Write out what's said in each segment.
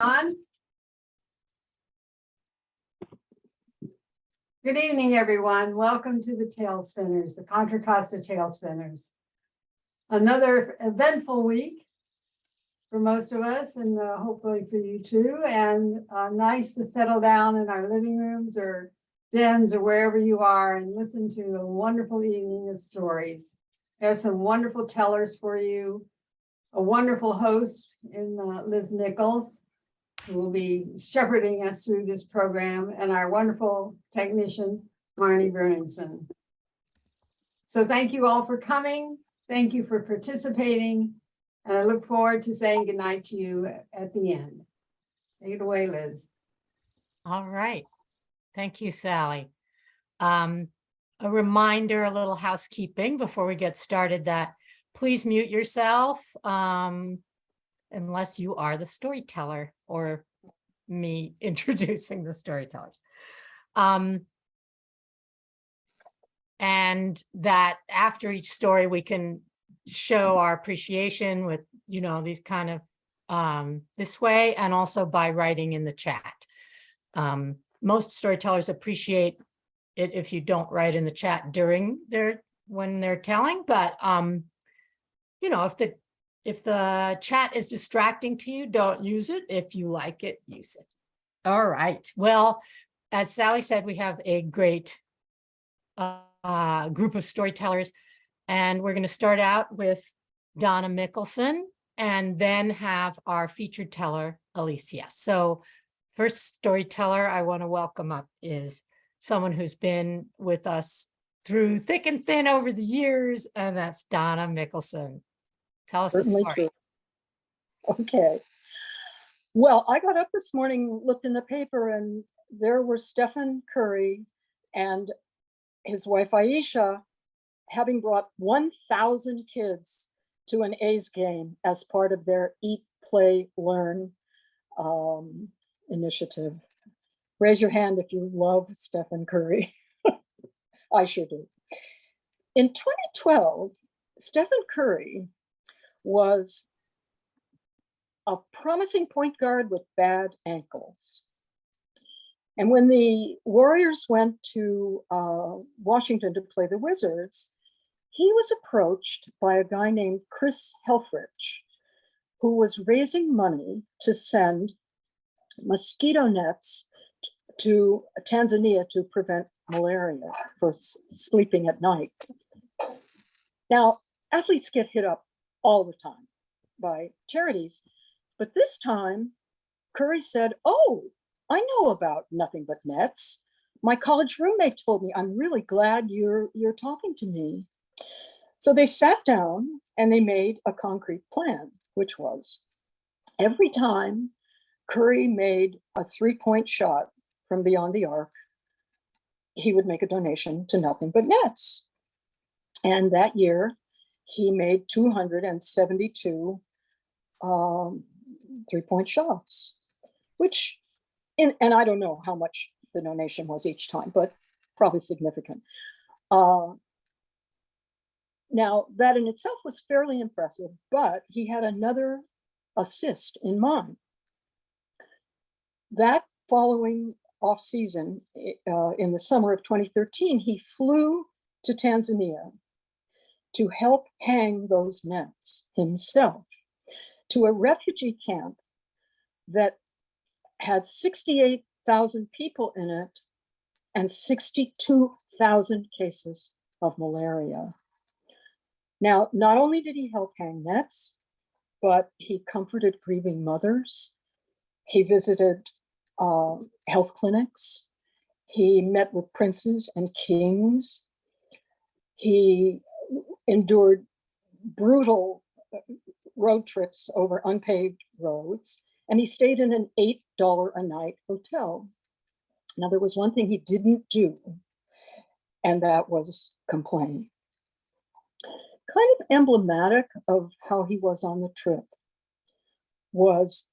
On. Good evening, everyone. Welcome to the Tail Spinners, the Contra Costa Tail Spinners. Another eventful week for most of us, and hopefully for you too. And nice to settle down in our living rooms or dens or wherever you are and listen to a wonderful evening of stories. There's some wonderful tellers for you. A wonderful host in Liz Nichols, who will be shepherding us through this program, and our wonderful technician, Marnie Berningson. So thank you all for coming. Thank you for participating. And I look forward to saying goodnight to you at the end. Take it away, Liz. All right. Thank you, Sally. A reminder, a little housekeeping before we get started, that please mute yourself unless you are the storyteller or me introducing the storytellers. And that after each story, we can show our appreciation with, these kind of this way, and also by writing in the chat. Most storytellers appreciate it if you don't write in the chat when they're telling, but if the chat is distracting to you, don't use it. If you like it, use it. All right. Well, as Sally said, we have a great group of storytellers, and we're going to start out with Donna Mickelson and then have our featured teller, Alicia. So first storyteller I want to welcome up is someone who's been with us through thick and thin over the years, and that's Donna Mickelson. Tell us a story. True. Okay. Well, I got up this morning, looked in the paper, and there were Stephen Curry and his wife Aisha having brought 1,000 kids to an A's game as part of their Eat, Play, Learn initiative. Raise your hand if you love Stephen Curry. I sure do. In 2012, Stephen Curry was a promising point guard with bad ankles. And when the Warriors went to Washington to play the Wizards, he was approached by a guy named Chris Helfrich, who was raising money to send mosquito nets to Tanzania to prevent malaria for sleeping at night. Now, athletes get hit up all the time by charities, but this time Curry said, "Oh, I know about Nothing But Nets. My college roommate told me. I'm really glad you're talking to me." So they sat down and they made a concrete plan, which was every time Curry made a 3-point shot from beyond the arc, he would make a donation to Nothing But Nets. And that year, he made 272 3-point shots, which, and I don't know how much the donation was each time, but probably significant. Now, that in itself was fairly impressive, but he had another assist in mind. That following off season, in the summer of 2013, he flew to Tanzania to help hang those nets himself to a refugee camp that had 68,000 people in it and 62,000 cases of malaria. Now, not only did he help hang nets, but he comforted grieving mothers. He visited health clinics. He met with princes and kings. He endured brutal road trips over unpaved roads, and he stayed in an $8 a night hotel. Now, there was one thing he didn't do, and that was complain. Kind of emblematic of how he was on the trip was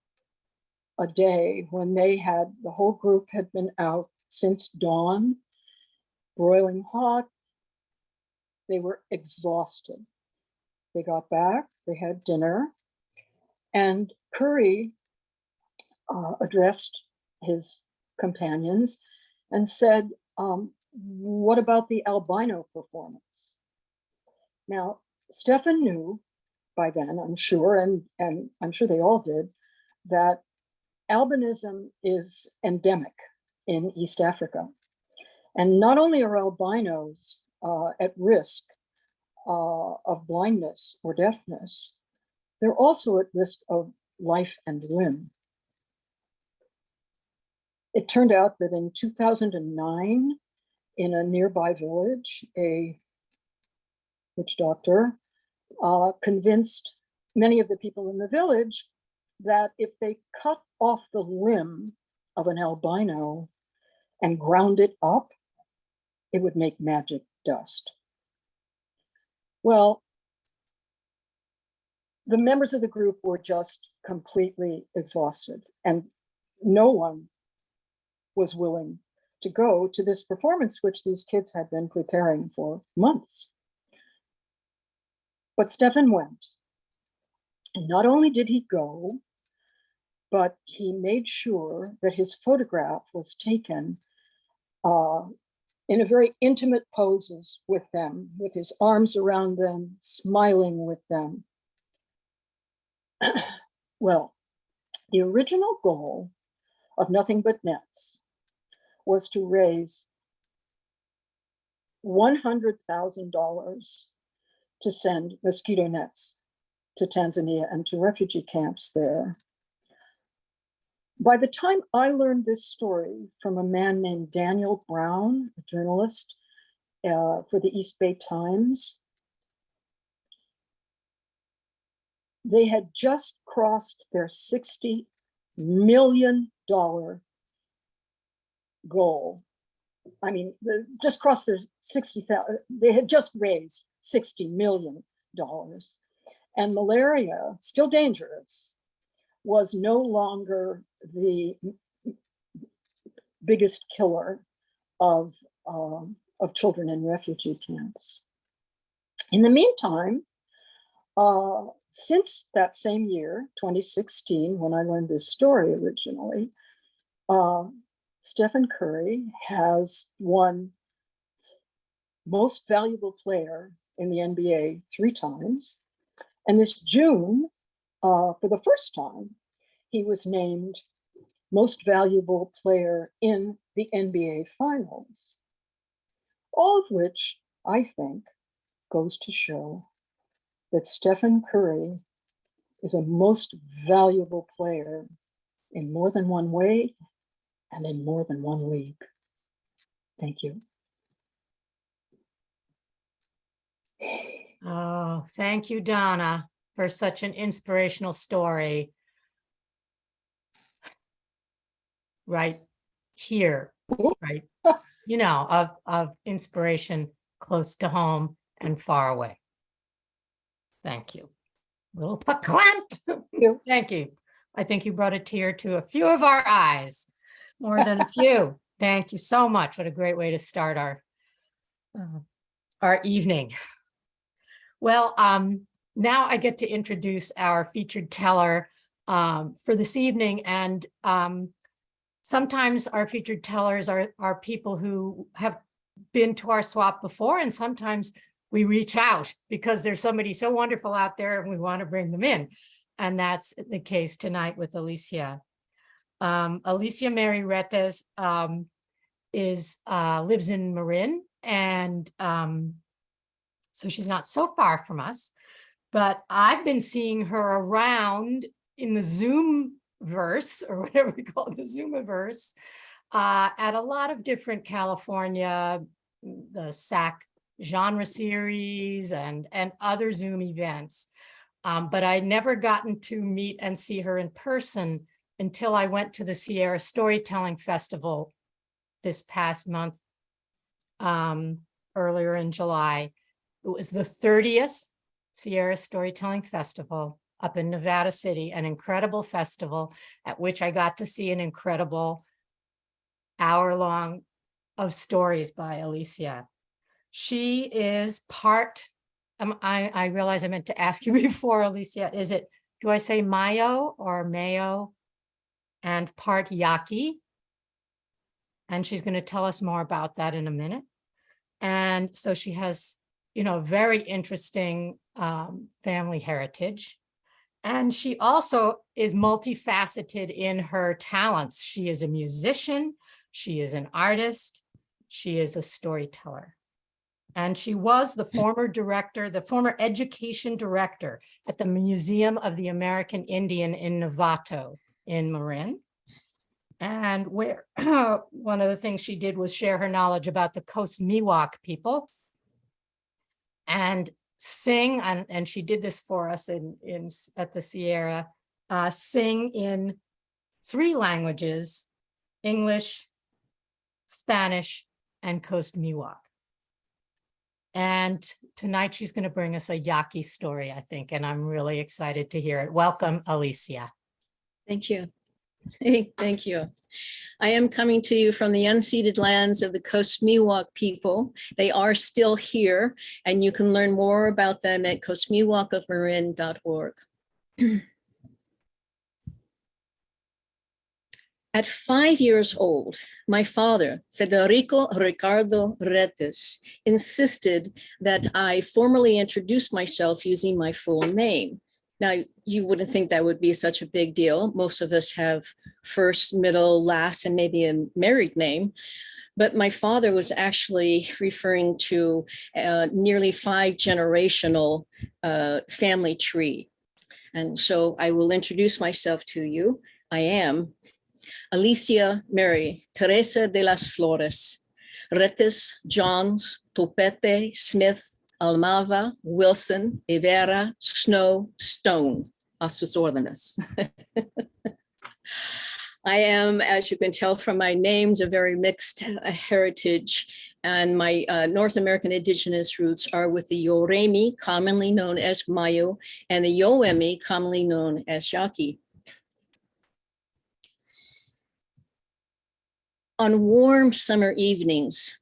a day when the whole group had been out since dawn, broiling hot. They were exhausted. They got back, they had dinner, and Curry addressed his companions and said, what about the albino performance? Now, Stefan knew by then, I'm sure, and I'm sure they all did, that albinism is endemic in East Africa. And not only are albinos at risk of blindness or deafness, they're also at risk of life and limb. It turned out that in 2009, in a nearby village, a witch doctor convinced many of the people in the village that if they cut off the limb of an albino and ground it up, it would make magic dust. Well, the members of the group were just completely exhausted, and no one was willing to go to this performance, which these kids had been preparing for months. But Stefan went. And not only did he go, but he made sure that his photograph was taken in a very intimate poses with them, with his arms around them, smiling with them. Well, the original goal of Nothing But Nets was to raise $100,000 to send mosquito nets to Tanzania and to refugee camps there. By the time I learned this story from a man named Daniel Brown, a journalist for the East Bay Times, they had just crossed their $60 million goal. I mean, just crossed their 60,000, they had just raised $60 million. And malaria, still dangerous, was no longer the biggest killer of children in refugee camps. In the meantime, since that same year, 2016, when I learned this story originally, Stephen Curry has won Most Valuable Player in the NBA 3 times. And this June, for the first time, he was named Most Valuable Player in the NBA Finals. All of which, I think, goes to show that Stephen Curry is a most valuable player in more than one way and in more than one league. Thank you. Oh, thank you, Donna, for such an inspirational story. Right here, right? You know, of inspiration close to home and far away. Thank you. Little verklempt. Thank you. I think you brought a tear to a few of our eyes, more than a few. Thank you so much. What a great way to start our evening. Well, now I get to introduce our featured teller for this evening. And sometimes our featured tellers are people who have been to our swap before, and sometimes we reach out because there's somebody so wonderful out there and we want to bring them in. And that's the case tonight with Alicia. Alicia Mary Retes lives in Marin, and so she's not so far from us, but I've been seeing her around in the Zoom-verse, or whatever we call it, the Zoomiverse, at a lot of different California, the SAC genre series and other Zoom events. But I'd never gotten to meet and see her in person until I went to the Sierra Storytelling Festival this past month, earlier in July. It was the 30th Sierra Storytelling Festival up in Nevada City, an incredible festival at which I got to see an incredible hour-long of stories by Alicia. She is part, I realize I meant to ask you before, Alicia, do I say Mayo or Mayo? and part Yaqui. And she's going to tell us more about that in a minute. And so she has, very interesting family heritage. And she also is multifaceted in her talents. She is a musician, she is an artist, she is a storyteller. And she was the former education director at the Museum of the American Indian in Novato in Marin. And where one of the things she did was share her knowledge about the Coast Miwok people and sing, and she did this for us at the Sierra, sing in 3 languages, English, Spanish, and Coast Miwok. And tonight she's going to bring us a Yaqui story, I think, and I'm really excited to hear it. Welcome, Alicia. Thank you. Thank you. I am coming to you from the unceded lands of the Coast Miwok people. They are still here, and you can learn more about them at coastmiwokofmarin.org. At 5 years old, my father, Federico Ricardo Retes, insisted that I formally introduce myself using my full name. Now, you wouldn't think that would be such a big deal. Most of us have first, middle, last, and maybe a married name. But my father was actually referring to a nearly 5-generational family tree. And so I will introduce myself to you. I am Alicia Mary Teresa de las Flores, Retes, Johns, Topete, Smith, Almava, Wilson, Rivera, Snow, Stone, a sus órdenes. I am, as you can tell from my names, a very mixed heritage, and my North American indigenous roots are with the Yoremi, commonly known as Mayo, and the Yoemi, commonly known as Yaqui. On warm summer evenings,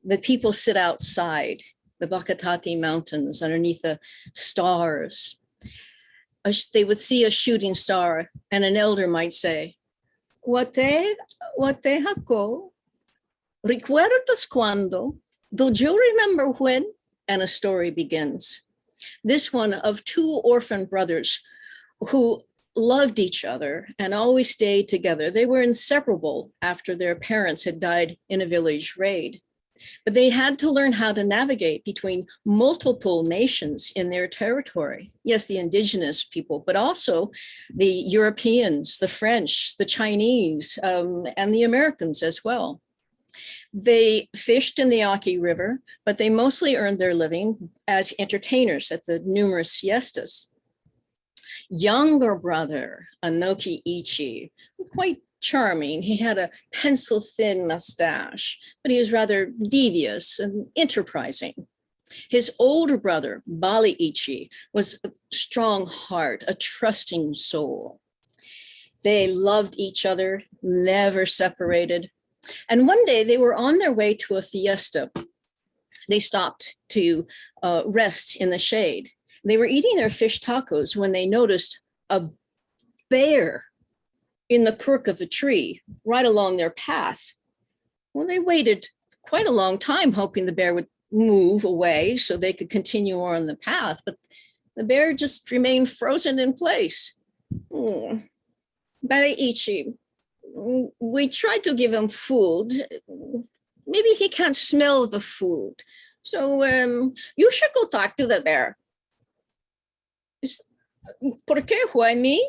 the people sit outside the Bacatati Mountains underneath the stars. They would see a shooting star, and an elder might say, Wate hako, recuerdas cuando? Do you remember when? And a story begins. This one of 2 orphan brothers who loved each other and always stayed together. They were inseparable after their parents had died in a village raid. But they had to learn how to navigate between multiple nations in their territory. Yes, the indigenous people, but also the Europeans, the French, the Chinese, and the Americans as well. They fished in the Yaqui River, but they mostly earned their living as entertainers at the numerous fiestas. Younger brother, Anoki Ichi, quite charming. He had a pencil-thin mustache, but he was rather devious and enterprising. His older brother, Bali Ichi, was a strong heart, a trusting soul. They loved each other, never separated. And one day they were on their way to a fiesta. They stopped to rest in the shade. They were eating their fish tacos when they noticed a bear in the crook of a tree right along their path. Well, they waited quite a long time hoping the bear would move away so they could continue on the path, but the bear just remained frozen in place. Baiichi, we tried to give him food. Maybe he can't smell the food. So you should go talk to the bear. ¿Por qué, Juanmi?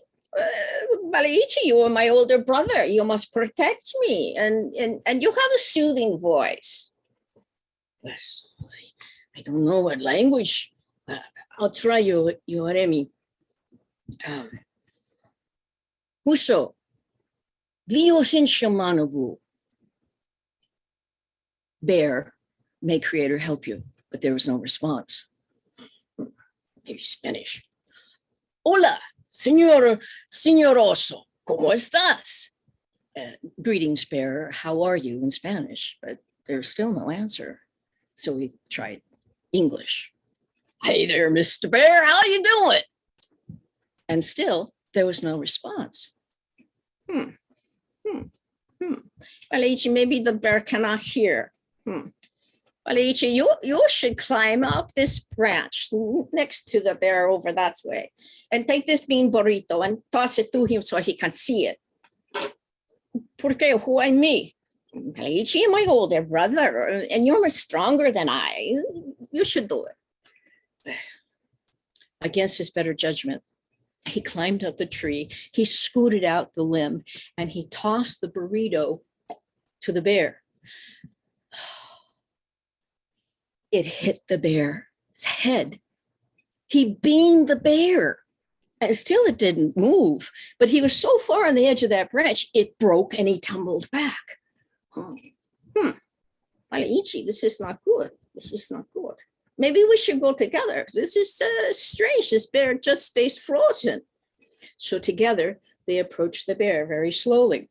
Balichi, you are my older brother. You must protect me. And you have a soothing voice. Yes, I don't know what language. I'll try Yoremi. Huso, Liosin Shamanabu. Bear, may Creator help you. But there was no response. Maybe Spanish. Hola, señoroso, ¿cómo estás? Greetings, bear, how are you in Spanish? But there's still no answer. So we tried English. Hey there, Mr. Bear, how you doing? And still, there was no response. Alici, maybe the bear cannot hear. Alici, you should climb up this branch next to the bear over that way and take this bean burrito and toss it to him so he can see it. Porque who am me? Alici, my older brother, and you're much stronger than I. You should do it. Against his better judgment, he climbed up the tree, he scooted out the limb, and he tossed the burrito to the bear. It hit the bear's head. He beamed the bear. And still it didn't move, but he was so far on the edge of that branch, it broke and he tumbled back. Alici, this is not good. This is not good. Maybe we should go together. This is strange. This bear just stays frozen. So together they approached the bear very slowly.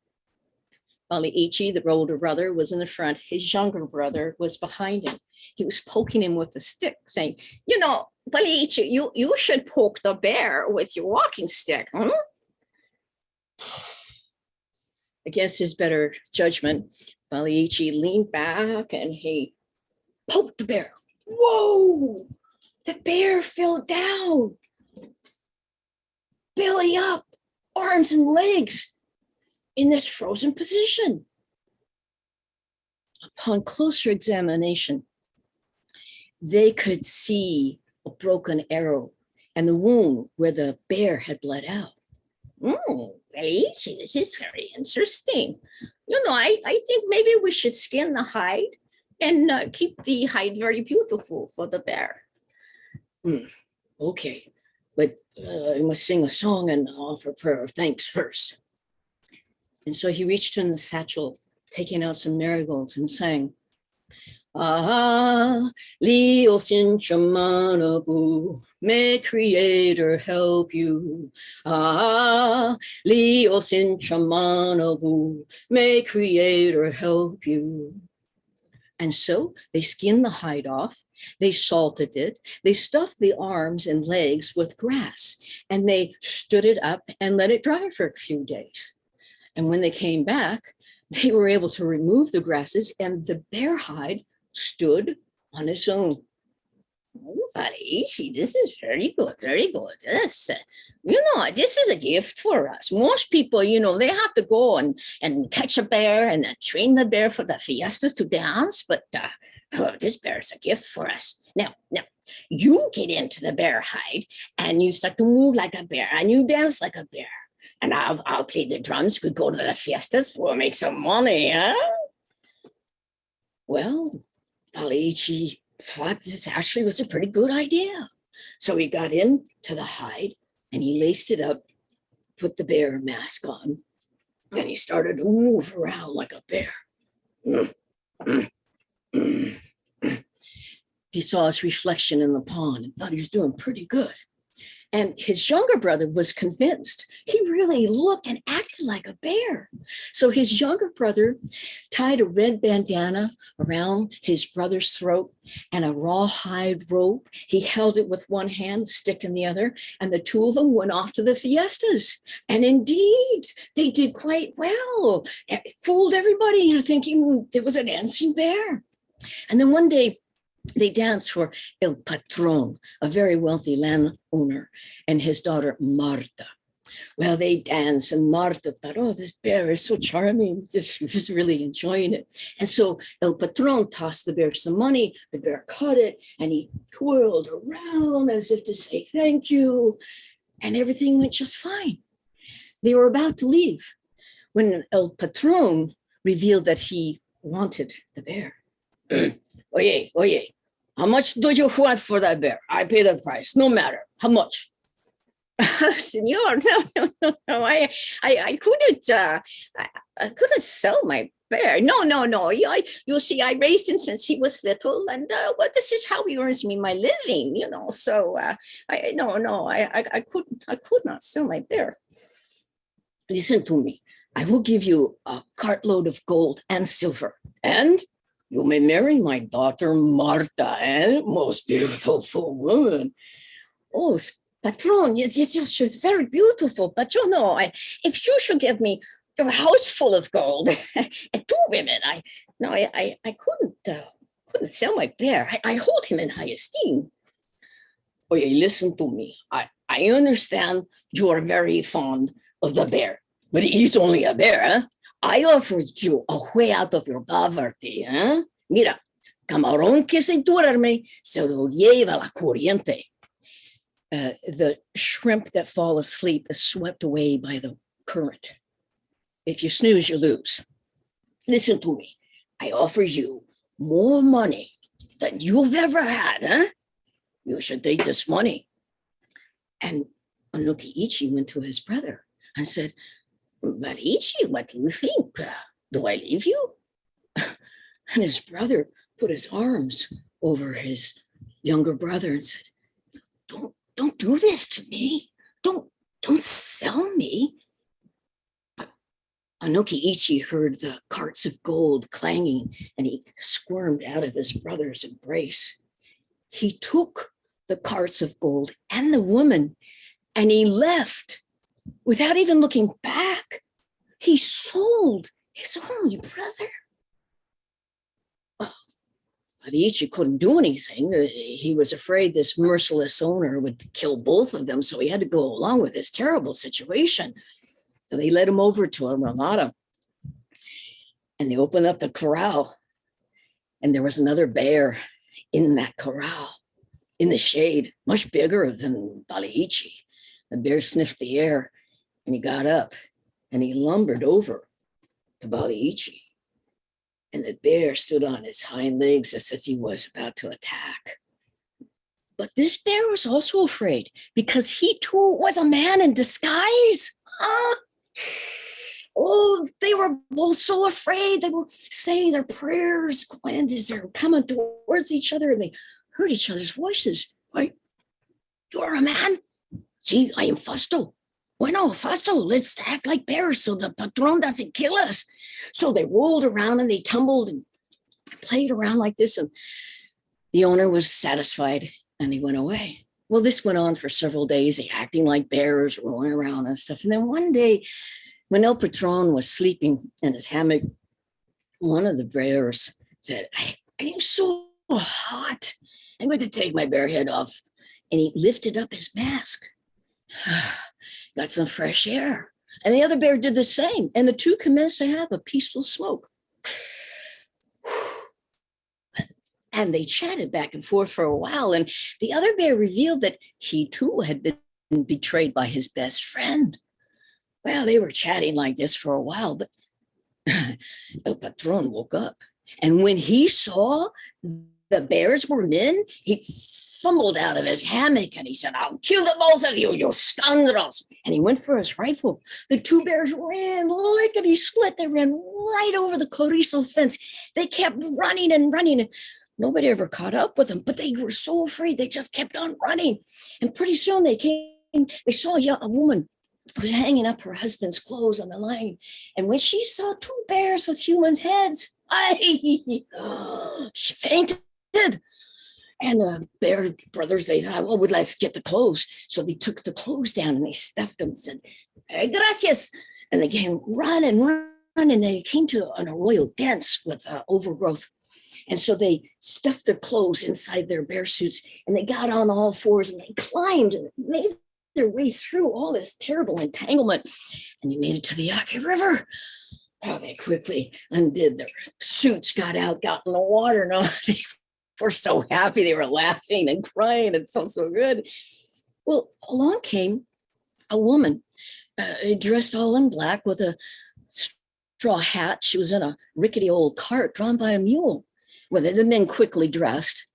Alici, the older brother, was in the front. His younger brother was behind him. He was poking him with a stick, saying, you know, Alici, you should poke the bear with your walking stick. Against his better judgment, Alici leaned back and he poked the bear. Whoa, the bear fell down. Belly up, arms and legs in this frozen position. Upon closer examination, they could see a broken arrow and the wound where the bear had bled out. Alici, this is very interesting. You know, I think maybe we should skin the hide and keep the hide very beautiful for the bear. Okay, but I must sing a song and offer prayer of thanks first. And so he reached in the satchel, taking out some marigolds and sang, Leo sin Shamanabu, may Creator help you. Leo sin Shamanabu, may Creator help you. And so they skinned the hide off, they salted it, they stuffed the arms and legs with grass, and they stood it up and let it dry for a few days. And when they came back, they were able to remove the grasses and the bear hide stood on its own. Oh, Alici, this is very good, very good. This, you know, this is a gift for us. Most people, you know, they have to go and catch a bear and then train the bear for the fiestas to dance. But this bear is a gift for us. Now, you get into the bear hide and you start to move like a bear and you dance like a bear. And I'll play the drums. We go to the fiestas. We'll make some money, huh? Well, Alici thought this actually was a pretty good idea. So he got into the hide and he laced it up, put the bear mask on, and he started to move around like a bear. He saw his reflection in the pond and thought he was doing pretty good. And his younger brother was convinced he really looked and acted like a bear. So his younger brother tied a red bandana around his brother's throat and a rawhide rope. He held it with one hand, stick in the other, and the two of them went off to the fiestas. And indeed, they did quite well. It fooled everybody into thinking there was a dancing bear. And then one day, they danced for El Patron, a very wealthy landowner, and his daughter, Marta. Well, they danced, and Marta thought, oh, this bear is so charming. She was really enjoying it. And so El Patron tossed the bear some money. The bear caught it, and he twirled around as if to say thank you. And everything went just fine. They were about to leave when El Patron revealed that he wanted the bear. Oye, how much do you want for that bear? I pay the price, no matter how much. Senor, no, I couldn't sell my bear. No. You see, I raised him since he was little, and well, this is how he earns me my living, you know. So I could not sell my bear. Listen to me. I will give you a cartload of gold and silver, and you may marry my daughter, Marta, most beautiful woman. Oh, Patron, yes, she's very beautiful. But you know, if you should give me a house full of gold and two women. I couldn't sell my bear. I hold him in high esteem. Oh, yeah, listen to me. I understand you are very fond of the bear, but he's only a bear. Huh? I offered you a way out of your poverty. Huh? Mira, camarón que se duerme se lo lleva la corriente. The shrimp that fall asleep is swept away by the current. If you snooze, you lose. Listen to me. I offer you more money than you've ever had. Huh? You should take this money. And Anukiichi went to his brother and said, but Ichi, what do you think? Do I leave you? And his brother put his arms over his younger brother and said, don't do this to me. Don't sell me. Anukiichi heard the carts of gold clanging and he squirmed out of his brother's embrace. He took the carts of gold and the woman and he left without even looking back. He sold his only brother. Well, Adiichi couldn't do anything. He was afraid this merciless owner would kill both of them, so he had to go along with this terrible situation. So they led him over to a ramada and they opened up the corral and there was another bear in that corral, in the shade, much bigger than Baliichi. The bear sniffed the air and he got up and he lumbered over to Baliichi. And the bear stood on his hind legs as if he was about to attack. But this bear was also afraid because he too was a man in disguise. Oh, they were both so afraid. They were saying their prayers and as they're coming towards each other and they heard each other's voices. Like, you're a man? See, I am Fausto. Bueno, Fausto, let's act like bears so the patron doesn't kill us. So they rolled around and they tumbled and played around like this. And the owner was satisfied and he went away. Well, this went on for several days, they acting like bears, rolling around and stuff. And then one day, when El Patron was sleeping in his hammock, one of the bears said, I am so hot. I'm going to take my bear head off. And he lifted up his mask. Got some fresh air. And the other bear did the same. And the two commenced to have a peaceful smoke. And they chatted back and forth for a while. And the other bear revealed that he too had been betrayed by his best friend. Well, they were chatting like this for a while, but El Patron woke up. And when he saw the bears were men, he fumbled out of his hammock and he said, I'll kill the both of you, you scoundrels. And he went for his rifle. The two bears ran lickety split. They ran right over the Corizo fence. They kept running and running. And nobody ever caught up with them, but they were so afraid. They just kept on running. And pretty soon they saw a woman who was hanging up her husband's clothes on the line. And when she saw two bears with human heads, she fainted. And the bear brothers, they thought, well, let's get the clothes. So they took the clothes down and they stuffed them and said, hey, gracias. And they came run and they came to an arroyo dense with overgrowth. And so they stuffed their clothes inside their bear suits and they got on all fours and they climbed and made their way through all this terrible entanglement. And they made it to the Yaqui River. Oh, they quickly undid their suits, got out, got in the water. No, they were so happy. They were laughing and crying. It felt so good. Well, along came a woman dressed all in black with a straw hat. She was in a rickety old cart drawn by a mule. Well, the men quickly dressed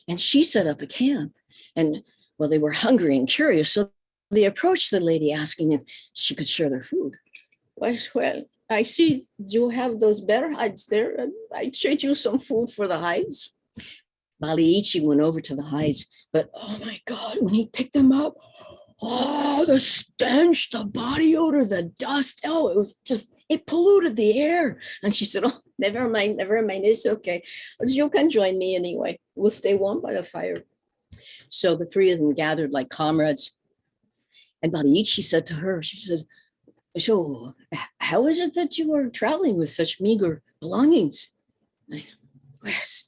and she set up a camp. And well, they were hungry and curious. So they approached the lady asking if she could share their food. Well, I see you have those bear hides there. I trade you some food for the hides. Baliichi went over to the hides, but oh my God, when he picked them up, oh, the stench, the body odor, the dust. Oh, it was just, it polluted the air. And she said, oh, never mind, it's okay. You can join me anyway. We'll stay warm by the fire. So the three of them gathered like comrades. And Baliichi said to her, she said, So, how is it that you are traveling with such meager belongings? Yes.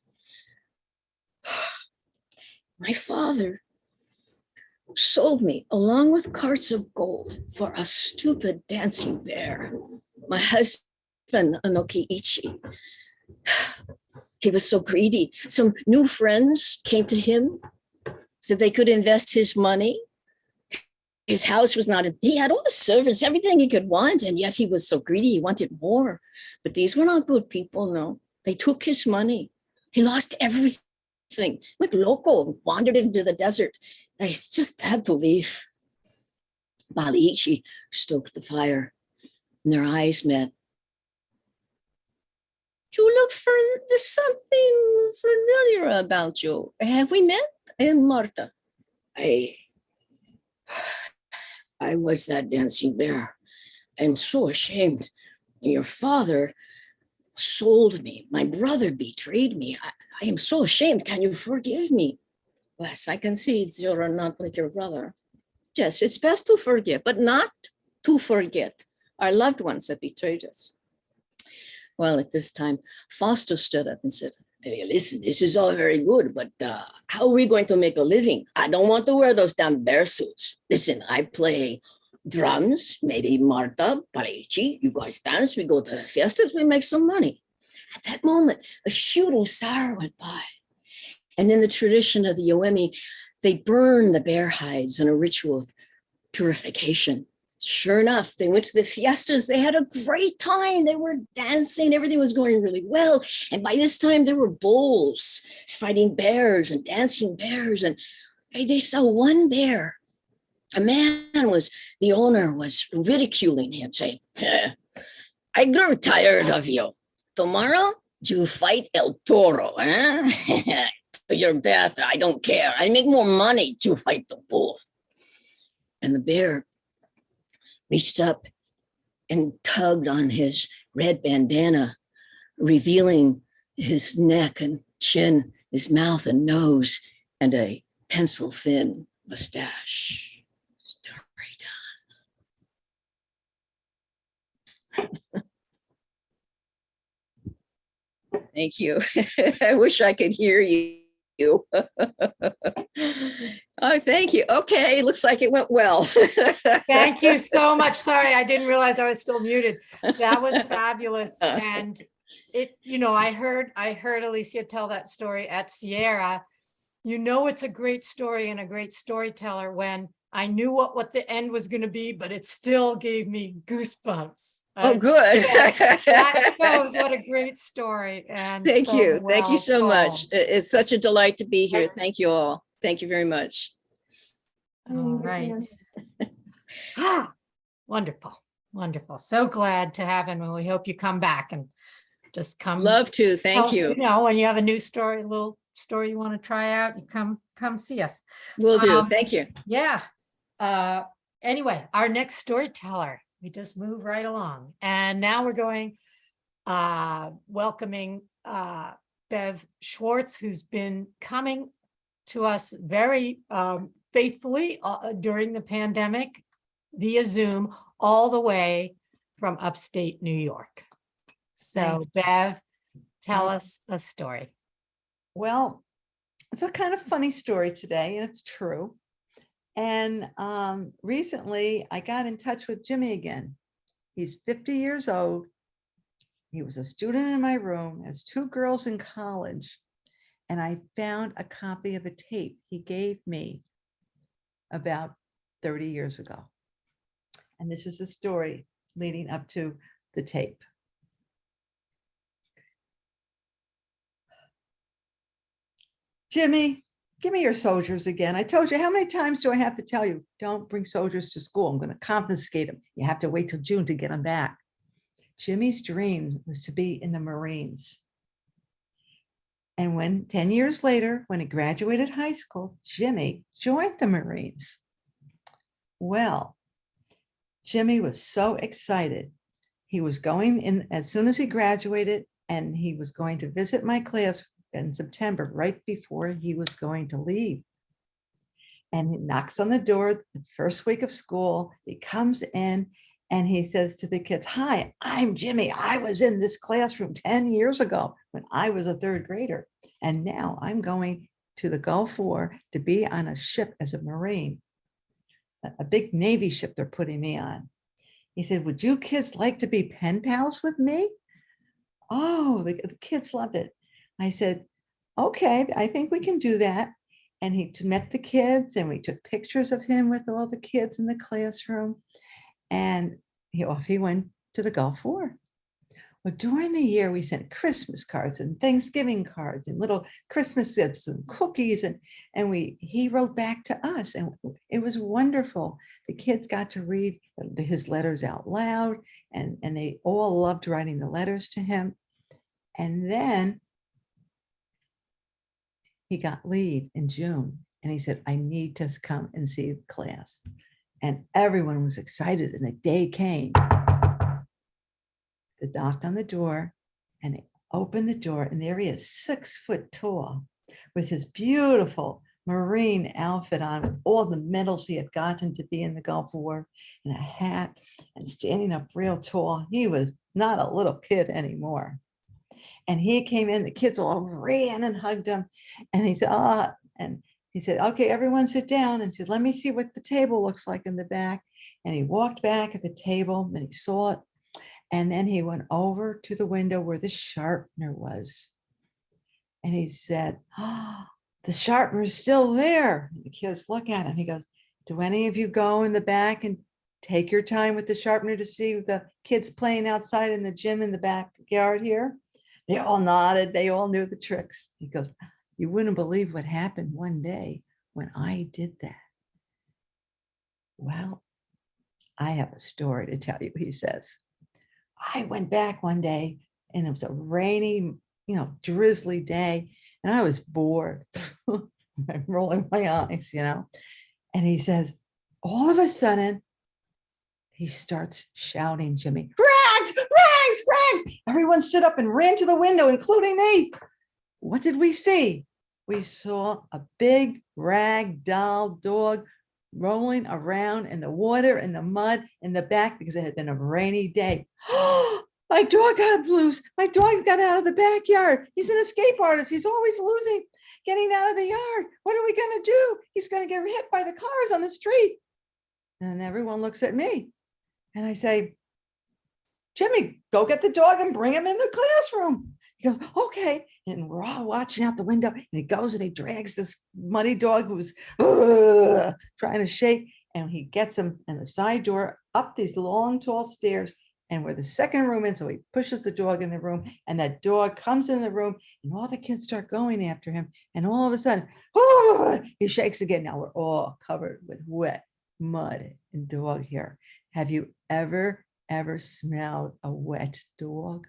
My father sold me along with carts of gold for a stupid dancing bear. My husband, Anoki Ichi, he was so greedy. Some new friends came to him so they could invest his money. His house was not, he had all the servants, everything he could want. And yet he was so greedy, he wanted more. But these were not good people, no. They took his money. He lost everything, went loco, wandered into the desert. I just had to leave. Baliichi stoked the fire and their eyes met. You look for there's something familiar about you. Have we met? And Marta. I was that dancing bear. I'm so ashamed. Your father sold me. My brother betrayed me. I am so ashamed. Can you forgive me? Yes, I can see you're not like your brother. Yes, it's best to forgive, but not to forget our loved ones that betrayed us. Well, at this time, Fausto stood up and said, hey, listen, this is all very good, but how are we going to make a living? I don't want to wear those damn bear suits. Listen, I play drums, maybe Marta, Parici, you guys dance, we go to the fiestas, we make some money. At that moment, a shooting star went by. And in the tradition of the Yoemi, they burn the bear hides in a ritual of purification. Sure enough, they went to the fiestas. They had a great time. They were dancing. Everything was going really well. And by this time, there were bulls fighting bears and dancing bears. And they saw one bear. A man the owner was ridiculing him, saying, I grew tired of you. Tomorrow, you fight El Toro. To your death, I don't care. I make more money to fight the bull. And the bear reached up and tugged on his red bandana, revealing his neck and chin, his mouth and nose, and a pencil-thin mustache. Story done. Thank you. I wish I could hear you. Oh, thank you. Okay, looks like it went well. Thank you so much. Sorry, I didn't realize I was still muted. That was fabulous. And I heard Alicia tell that story at Sierra. It's a great story and a great storyteller when I knew what the end was going to be, but it still gave me goosebumps. Oh, good. That shows what a great story. And thank you. Thank you well so much. told. It's such a delight to be here. Thank you all. Thank you very much. All right. Wonderful. Wonderful. So glad to have him. And we hope you come back and just come. Love to. Thank you. When you have a new story, a little story you want to try out, you come see us. Will do. Thank you. Yeah. Anyway, our next storyteller, we just move right along. And now we're going, welcoming Bev Schwartz, who's been coming to us very faithfully during the pandemic via Zoom, all the way from upstate New York. So Bev, tell us a story. Well, it's a kind of funny story today, and it's true. And recently I got in touch with Jimmy again. He's 50 years old. He was a student in my room, has two girls in college. And I found a copy of a tape he gave me about 30 years ago. And this is the story leading up to the tape. Jimmy, give me your soldiers again. I told you, how many times do I have to tell you? Don't bring soldiers to school. I'm going to confiscate them. You have to wait till June to get them back. Jimmy's dream was to be in the Marines. And when 10 years later, when he graduated high school, Jimmy joined the Marines. Well, Jimmy was so excited. He was going in as soon as he graduated, and he was going to visit my class in September, right before he was going to leave. And he knocks on the door the first week of school. He comes in And he says to the kids, "Hi, I'm Jimmy. I was in this classroom 10 years ago when I was a third grader. And now I'm going to the Gulf War to be on a ship as a Marine, a big Navy ship they're putting me on." He said, "Would you kids like to be pen pals with me?" Oh, the kids loved it. I said, "Okay, I think we can do that." And he met the kids and we took pictures of him with all the kids in the classroom. And off he went to the Gulf War. Well, during the year, we sent Christmas cards and Thanksgiving cards and little Christmas gifts and cookies. And he wrote back to us, and it was wonderful. The kids got to read his letters out loud, and they all loved writing the letters to him. And then he got leave in June, and he said, "I need to come and see the class." And everyone was excited, and the day came. The knock on the door, and he opened the door, and there he is, 6 foot tall, with his beautiful Marine outfit on, with all the medals he had gotten to be in the Gulf War, and a hat, and standing up real tall. He was not a little kid anymore. And he came in, the kids all ran and hugged him. And he said, and he said, "Okay, everyone sit down." And said, "Let me see what the table looks like in the back." And he walked back at the table, and he saw it. And then he went over to the window where the sharpener was. And he said, "Oh, the sharpener is still there." The kids look at him. He goes, "Do any of you go in the back and take your time with the sharpener to see the kids playing outside in the gym in the backyard here?" They all nodded. They all knew the tricks. He goes, "You wouldn't believe what happened one day when I did that." Well, I have a story to tell you, he says. "I went back one day, and it was a rainy, drizzly day, and I was bored." I'm rolling my eyes, And he says, all of a sudden, he starts shouting, "Jimmy, rags, rags, rags!" Everyone stood up and ran to the window, including me. What did we see? We saw a big rag doll dog rolling around in the water, in the mud, in the back, because it had been a rainy day. My dog got loose. My dog got out of the backyard. He's an escape artist. He's always losing, getting out of the yard. What are we going to do? He's going to get hit by the cars on the street. And everyone looks at me. And I say, "Jimmy, go get the dog and bring him in the classroom." He goes, "Okay." And we're all watching out the window. And he goes and he drags this muddy dog who's trying to shake. And he gets him in the side door up these long, tall stairs. And where the second room is, so he pushes the dog in the room. And that dog comes in the room. And all the kids start going after him. And all of a sudden, he shakes again. Now we're all covered with wet mud and dog hair. Have you ever smelled a wet dog?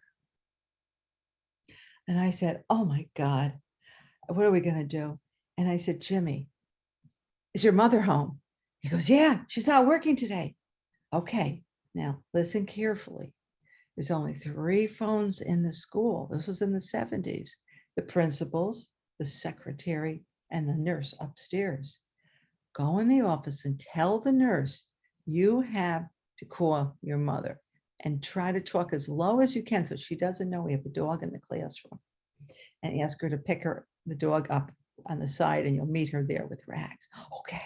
And I said, "Oh my God, what are we going to do?" And I said, "Jimmy, is your mother home?" He goes, "Yeah, she's not working today." Okay, now listen carefully. There's only 3 phones in the school. This was in the 70s. The principal's, the secretary, and the nurse upstairs. Go in the office and tell the nurse you have to call your mother, and try to talk as low as you can so she doesn't know we have a dog in the classroom, and ask her to pick the dog up on the side, and you'll meet her there with rags. Okay.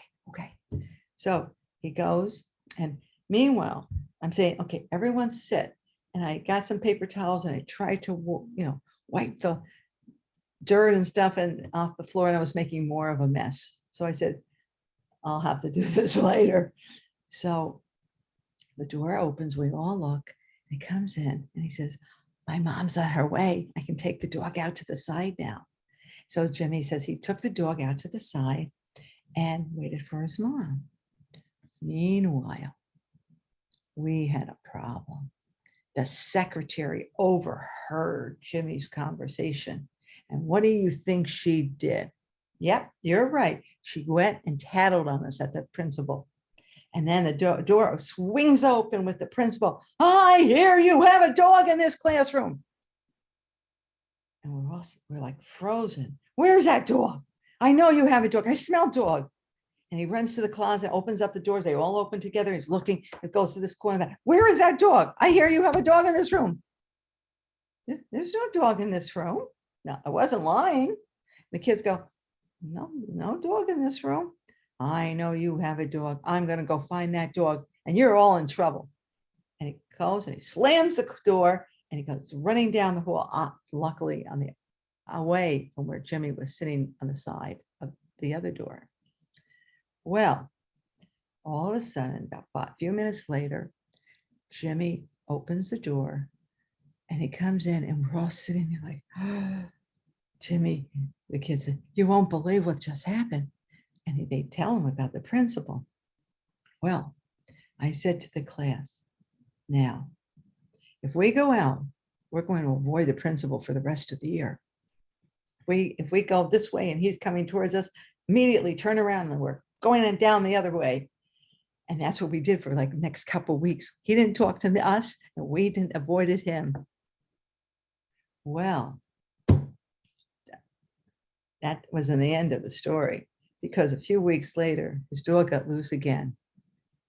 So he goes, and meanwhile, I'm saying, "Okay, everyone sit." And I got some paper towels, and I tried to, wipe the dirt and stuff and off the floor, and I was making more of a mess. So I said, "I'll have to do this later." So the door opens, we all look, and he comes in and he says, "My mom's on her way. I can take the dog out to the side now." So Jimmy says he took the dog out to the side and waited for his mom. Meanwhile, we had a problem. The secretary overheard Jimmy's conversation. And what do you think she did? Yep, you're right. She went and tattled on us at the principal. And then the door swings open with the principal. "I hear you have a dog in this classroom." And we're like frozen. "Where's that dog? I know you have a dog. I smell dog." And he runs to the closet, opens up the doors. They all open together. He's looking, it goes to this corner. Where is that dog? I hear you have a dog in this room. There's no dog in this room. No, I wasn't lying. The kids go, no dog in this room. I know you have a dog. I'm going to go find that dog and you're all in trouble. And he goes and he slams the door and he goes running down the hall, luckily on the away from where Jimmy was sitting on the side of the other door. Well, all of a sudden, about a few minutes later, Jimmy opens the door and he comes in and we're all sitting there like, oh, Jimmy, the kid said, you won't believe what just happened. And they tell him about the principal. Well, I said to the class, now, if we go out, we're going to avoid the principal for the rest of the year. If we go this way and he's coming towards us, immediately turn around and we're going down the other way. And that's what we did for like the next couple of weeks. He didn't talk to us and we didn't avoided him. Well, that wasn't the end of the story, because a few weeks later, his dog got loose again.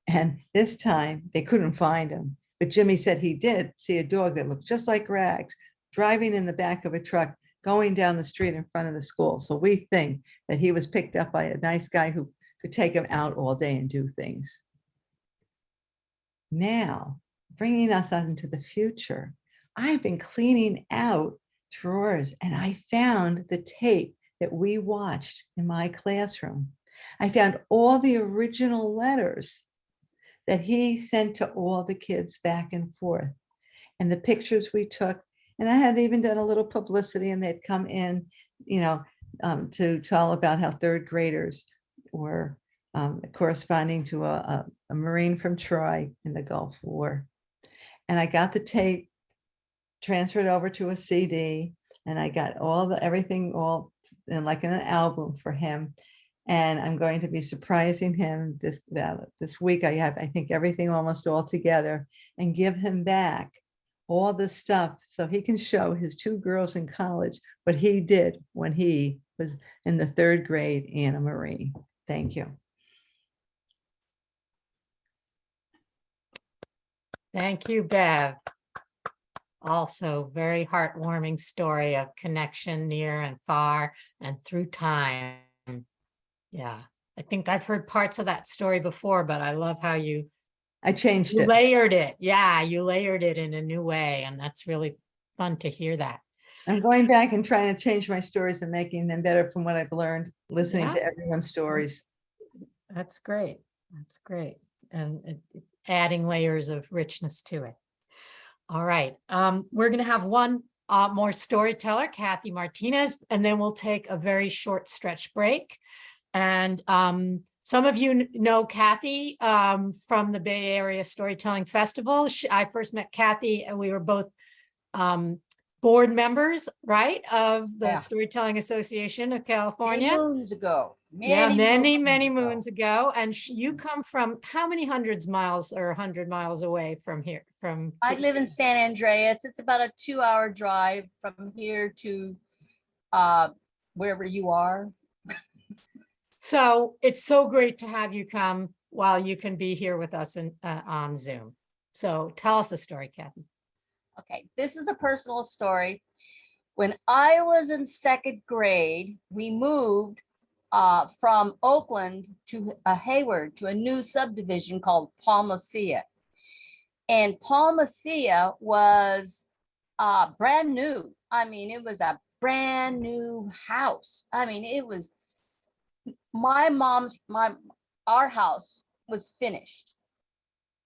And this time they couldn't find him. But Jimmy said he did see a dog that looked just like Rags driving in the back of a truck going down the street in front of the school. So we think that he was picked up by a nice guy who could take him out all day and do things. Now, bringing us out into the future, I've been cleaning out drawers and I found the tape that we watched in my classroom. I found all the original letters that he sent to all the kids back and forth and the pictures we took. And I had even done a little publicity and they'd come in, to tell about how third graders were corresponding to a Marine from Troy in the Gulf War. And I got the tape transferred over to a CD and I got everything all in like in an album for him. And I'm going to be surprising him this week. I think everything almost all together and give him back all the stuff so he can show his two girls in college what he did when he was in the third grade and a Marine. Thank you. Thank you, Bev. Also, very heartwarming story of connection near and far and through time. Yeah, I think I've heard parts of that story before, but I love how you changed it. Layered it. Yeah, you layered it in a new way. And that's really fun to hear that. I'm going back and trying to change my stories and making them better from what I've learned, listening to everyone's stories. That's great. That's great. And adding layers of richness to it. All right. We're going to have one more storyteller, Kathy Martinez, and then we'll take a very short stretch break. And some of you know Kathy from the Bay Area Storytelling Festival. I first met Kathy and we were both board members, right, of the Storytelling Association of California. Many moons ago. Many moons ago. And you come from how many hundred miles away from here? I live in San Andreas. It's about a 2-hour drive from here to wherever you are. So it's so great to have you come while you can be here with us on Zoom. So tell us a story, Kathy. Okay, this is a personal story. When I was in 2nd grade, we moved from Oakland to Hayward to a new subdivision called Palmacia. And Palmacia was brand new. I mean, it was a brand new house. I mean, it was our house was finished,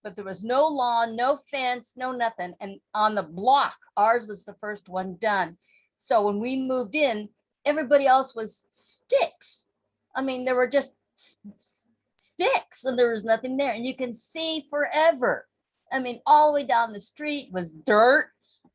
but there was no lawn, no fence, no nothing. And on the block, ours was the first one done. So when we moved in, everybody else was sticks. I mean, there were just sticks and there was nothing there. And you can see forever. I mean, all the way down the street was dirt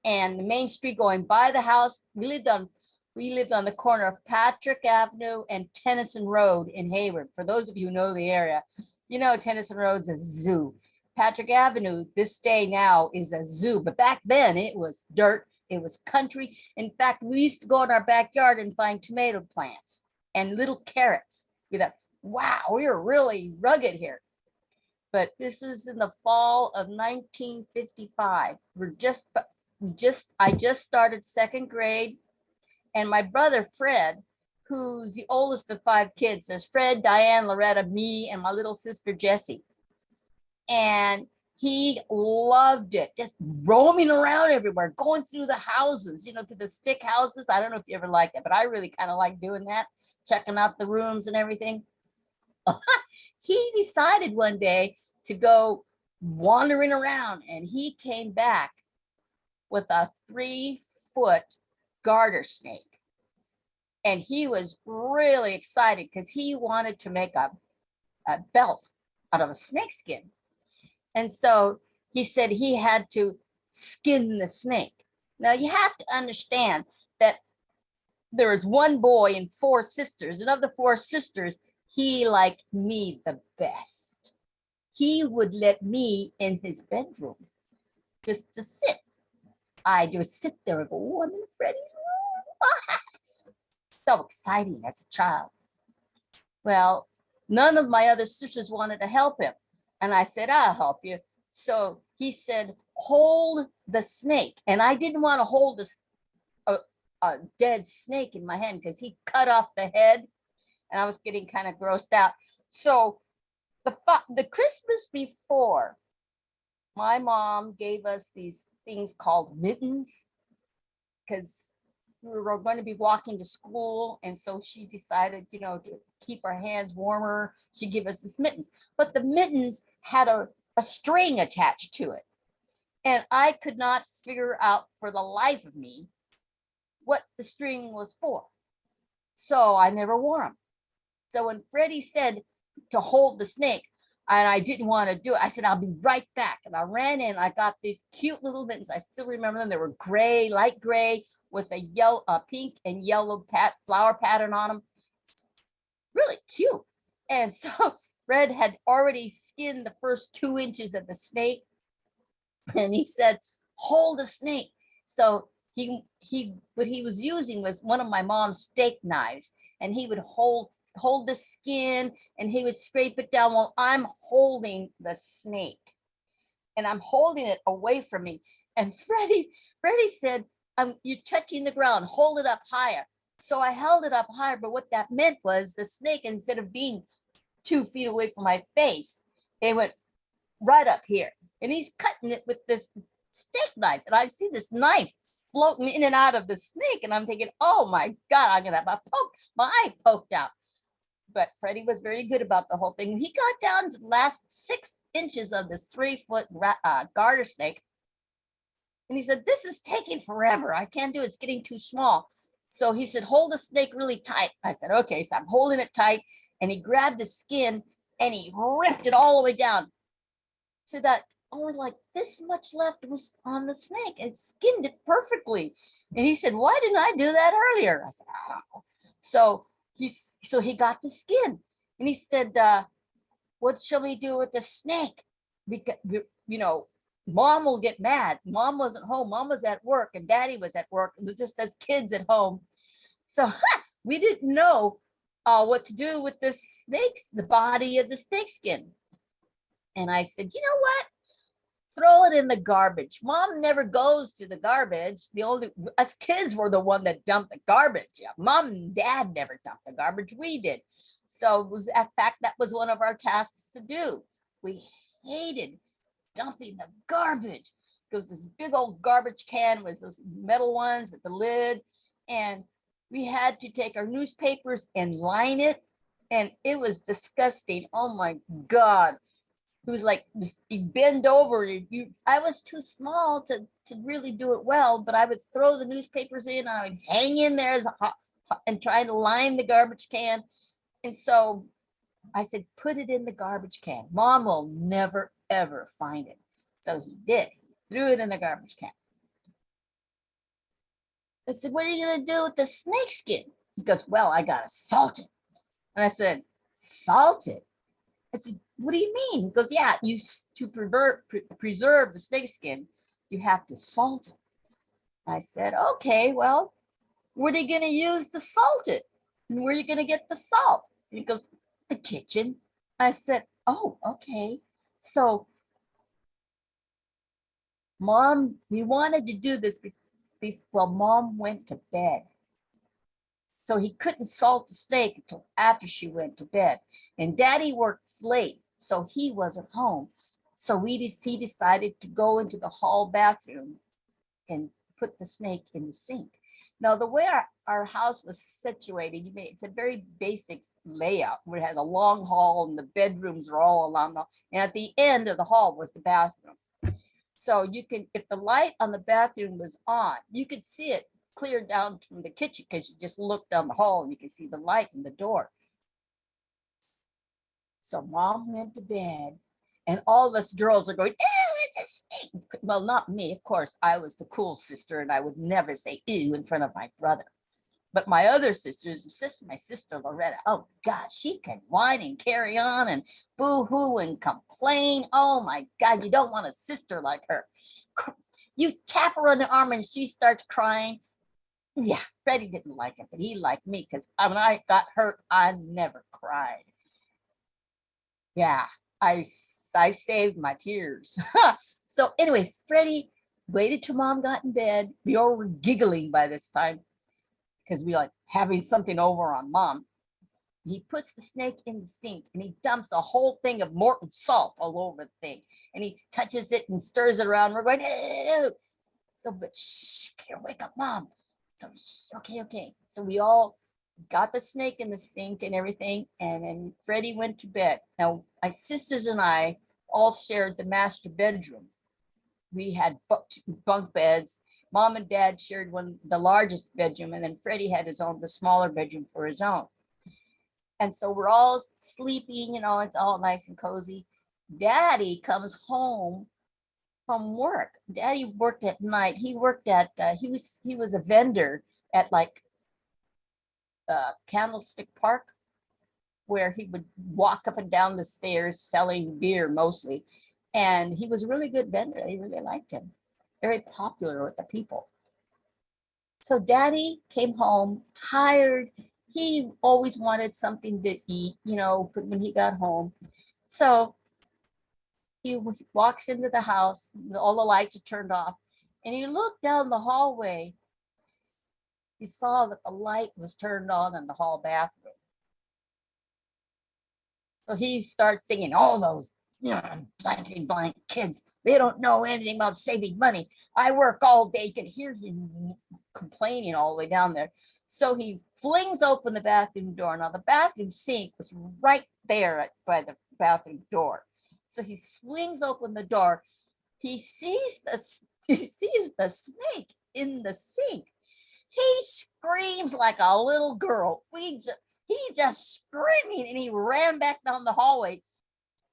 and the main street going by the house. We lived on the corner of Patrick Avenue and Tennyson Road in Hayward. For those of you who know the area, you know Tennyson Road's a zoo. Patrick Avenue, this day now, is a zoo. But back then, it was dirt. It was country. In fact, we used to go in our backyard and find tomato plants and little carrots with a wow, we're really rugged here. But this is in the fall of 1955. I just started second grade, and my brother Fred, who's the oldest of 5 kids. There's Fred, Diane, Loretta, me, and my little sister Jessie. And he loved it, just roaming around everywhere, going through the houses, to the stick houses. I don't know if you ever liked that, but I really kind of like doing that, checking out the rooms and everything. He decided one day to go wandering around, and he came back with a 3-foot garter snake. And he was really excited because he wanted to make a belt out of a snake skin. And so he said he had to skin the snake. Now you have to understand that there was one boy and 4 sisters, and of the 4 sisters, he liked me the best. He would let me in his bedroom just to sit. I just sit there and go, oh, I'm in Freddie's room. So exciting as a child. Well, none of my other sisters wanted to help him. And I said, I'll help you. So he said, hold the snake. And I didn't want to hold a dead snake in my hand because he cut off the head, and I was getting kind of grossed out. So the Christmas before, my mom gave us these things called mittens because we were going to be walking to school. And so she decided, to keep our hands warmer, she'd give us these mittens. But the mittens had a string attached to it. And I could not figure out for the life of me what the string was for. So I never wore them. So when Freddie said to hold the snake, and I didn't want to do it, I said, I'll be right back. And I ran in, I got these cute little mittens. I still remember them. They were gray, light gray, with a pink and yellow flower pattern on them. Really cute. And so Fred had already skinned the first 2 inches of the snake. And he said, hold the snake. So what he was using was one of my mom's steak knives, and he would hold the skin and he would scrape it down while I'm holding the snake. And I'm holding it away from me. And Freddie said, you're touching the ground, hold it up higher. So I held it up higher, but what that meant was the snake, instead of being 2 feet away from my face, it went right up here. And he's cutting it with this steak knife. And I see this knife floating in and out of the snake. And I'm thinking, oh my God, I'm gonna have my eye poked out. But Freddie was very good about the whole thing. He got down to the last 6 inches of this 3-foot garter snake. And he said, this is taking forever. I can't do it. It's getting too small. So he said, hold the snake really tight. I said, okay. So I'm holding it tight. And he grabbed the skin and he ripped it all the way down to that only like this much left was on the snake. It skinned it perfectly. And he said, why didn't I do that earlier? I said, I don't know. So he got the skin. And he said, what shall we do with the snake? Because, Mom will get mad. Mom wasn't home. Mom was at work and Daddy was at work. It was just as kids at home. So we didn't know what to do with the snakes, the body of the snake skin. And I said, you know what? Throw it in the garbage. Mom never goes to the garbage. Us kids were the one that dumped the garbage. Yeah, Mom and Dad never dumped the garbage. We did. So in fact, that was one of our tasks to do. We hated dumping the garbage because this big old garbage can was those metal ones with the lid, and we had to take our newspapers and line it, and it was disgusting. Oh my God. It was like you bend over. I was too small to really do it well, but I would throw the newspapers in, and I would hang in there and try to line the garbage can. And so I said, put it in the garbage can. Mom will never, ever find it. So he did. He threw it in the garbage can. I said, what are you going to do with the snake skin? He goes, well, I got to salt it. And I said, salt it? I said, what do you mean? He goes, yeah, to preserve the snake skin, you have to salt it. I said, okay, well, what are you going to use to salt it? And where are you going to get the salt? And he goes, the kitchen. I said, oh, okay. So Mom, we wanted to do this before Mom went to bed. So he couldn't salt the steak until after she went to bed. And Daddy works late, so he wasn't home. So he decided to go into the hall bathroom and put the snake in the sink. Now, the way our house was situated, it's a very basic layout where it has a long hall and the bedrooms are all along the, and at the end of the hall was the bathroom. So you can, if the light on the bathroom was on, you could see it clear down from the kitchen because you just look down the hall and you can see the light in the door. So Mom went to bed and all of us girls are going, ew, it's a snake. Well, not me, of course. I was the cool sister and I would never say ew in front of my brother. But my other sisters, my sister Loretta, oh gosh, she can whine and carry on and boo-hoo and complain. Oh my God, you don't want a sister like her. You tap her on the arm and she starts crying. Yeah, Freddie didn't like it, but he liked me because when I got hurt, I never cried. Yeah, I saved my tears. So anyway, Freddie waited till Mom got in bed. We all were giggling by this time because we like having something over on Mom. He puts the snake in the sink and he dumps a whole thing of Morton salt all over the thing. And he touches it and stirs it around. We're going, ew. So, but shh, here, wake up, Mom. So, okay. So we all got the snake in the sink and everything. And then Freddie went to bed. Now, my sisters and I all shared the master bedroom. We had bunk beds. Mom and Dad shared the largest bedroom, and then Freddie had the smaller bedroom for his own. And so we're all sleeping, it's all nice and cozy. Daddy comes home from work. Daddy worked at night. He worked at, he was a vendor at like Candlestick Park, where he would walk up and down the stairs selling beer mostly. And he was a really good vendor. They really liked him. Very popular with the people. So Daddy came home tired. He always wanted something to eat, when he got home. So he walks into the house, all the lights are turned off, and he looked down the hallway. He saw that the light was turned on in the hall bathroom. So he starts singing, all those blank kids, they don't know anything about saving money. I work all day. You can hear him complaining all the way down there. So he flings open the bathroom door. Now the bathroom sink was right there by the bathroom door. So he swings open the door. He sees the snake in the sink. He screams like a little girl. He just screaming, and he ran back down the hallway,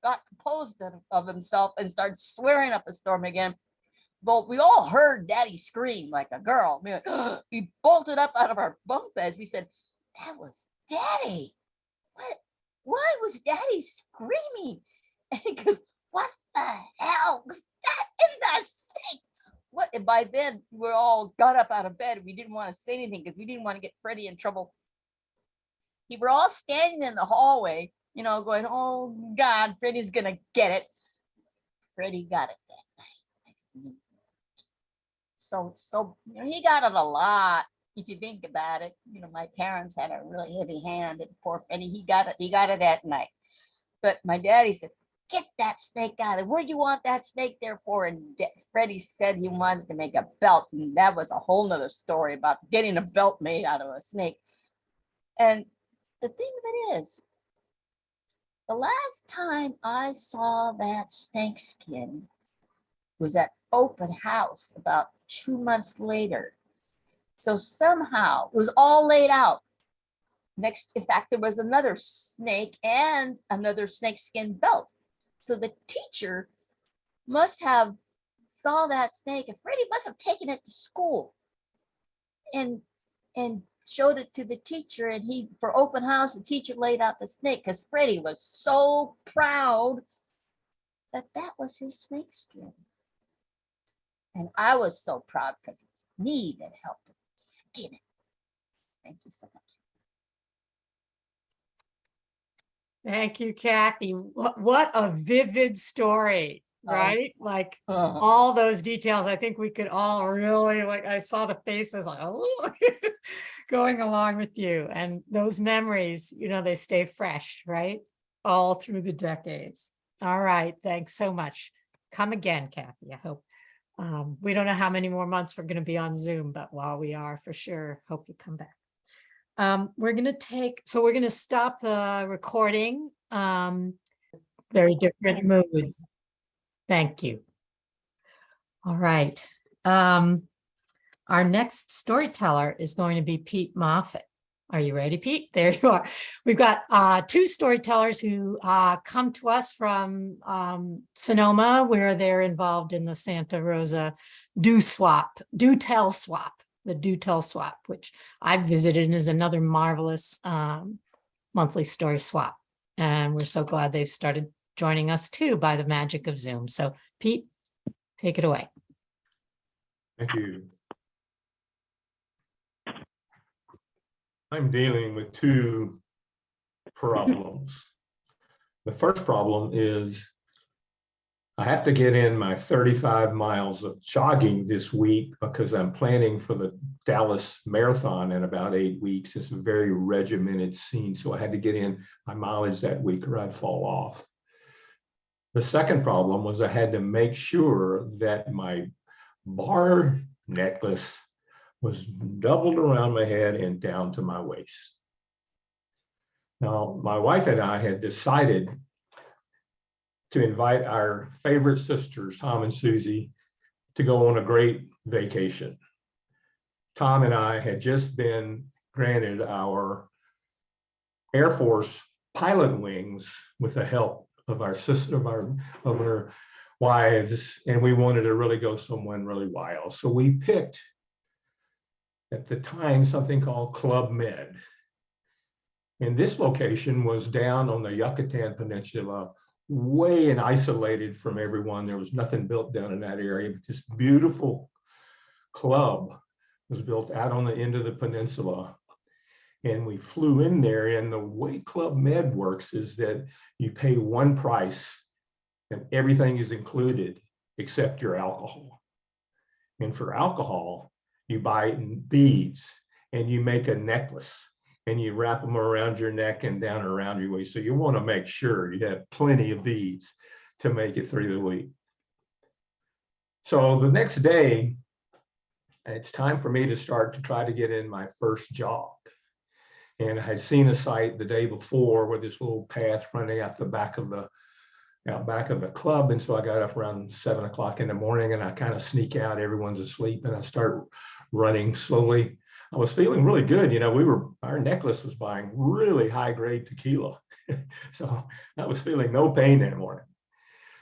got composed of himself, and started swearing up a storm again. But we all heard Daddy scream like a girl. We bolted up out of our bunk beds. We said, that was Daddy. What? Why was Daddy screaming? And he goes, what the hell was that in the sink? What? And by then, we all got up out of bed. We didn't want to say anything because we didn't want to get Freddie in trouble. We were all standing in the hallway, going, oh God, Freddie's going to get it. Freddie got it that night. So he got it a lot. If you think about it, my parents had a really heavy hand, and poor Freddie, he got it at night. But my daddy said, get that snake out of there. What do you want that snake there for? And Freddie said he wanted to make a belt. And that was a whole nother story about getting a belt made out of a snake. And the thing of it is, the last time I saw that snake skin was at open house about 2 months later. So somehow it was all laid out. In fact, there was another snake and another snake skin belt. So the teacher must have saw that snake, and Freddie must have taken it to school and showed it to the teacher. And for open house, the teacher laid out the snake because Freddie was so proud that was his snake skin. And I was so proud because it's me that helped him skin it. Thank you so much. Thank you, Kathy. What a vivid story, right? Like Uh, all those details. I think we could all really like, I saw the faces like, oh, going along with you. And those memories, they stay fresh, right? All through the decades. All right. Thanks so much. Come again, Kathy. I hope. We don't know how many more months we're going to be on Zoom, but while we are, for sure, hope you come back. We're going to stop the recording. Very different moods. Thank you. All right. Our next storyteller is going to be Pete Moffat. Are you ready, Pete? There you are. We've got two storytellers who come to us from Sonoma, where they're involved in the Santa Rosa do tell swap, which I've visited and is another marvelous monthly story swap. And we're so glad they've started joining us too by the magic of Zoom. So Pete, take it away. Thank you. I'm dealing with two problems. The first problem is I have to get in my 35 miles of jogging this week because I'm planning for the Dallas Marathon in about 8 weeks. It's a very regimented scene, so I had to get in my mileage that week or I'd fall off. The second problem was I had to make sure that my bar necklace was doubled around my head and down to my waist. Now, my wife and I had decided to invite our favorite sisters, Tom and Susie, to go on a great vacation. Tom and I had just been granted our Air Force pilot wings with the help of our sister, of our wives, and we wanted to really go somewhere really wild. So we picked, at the time, something called Club Med. And this location was down on the Yucatan Peninsula, way and isolated from everyone. There was nothing built down in that area, but this beautiful club was built out on the end of the peninsula. And we flew in there, and the way Club Med works is that you pay one price and everything is included except your alcohol. And for alcohol, you buy it in beads and you make a necklace and you wrap them around your neck and down around your waist. So you want to make sure you have plenty of beads to make it through the week. So the next day, it's time for me to start to try to get in my first jog. And I had seen a site the day before with this little path running out the back of the club. And so I got up around 7 o'clock in the morning and I kind of sneak out, everyone's asleep, and I start running slowly. I was feeling really good. Our necklace was buying really high grade tequila. So I was feeling no pain that morning.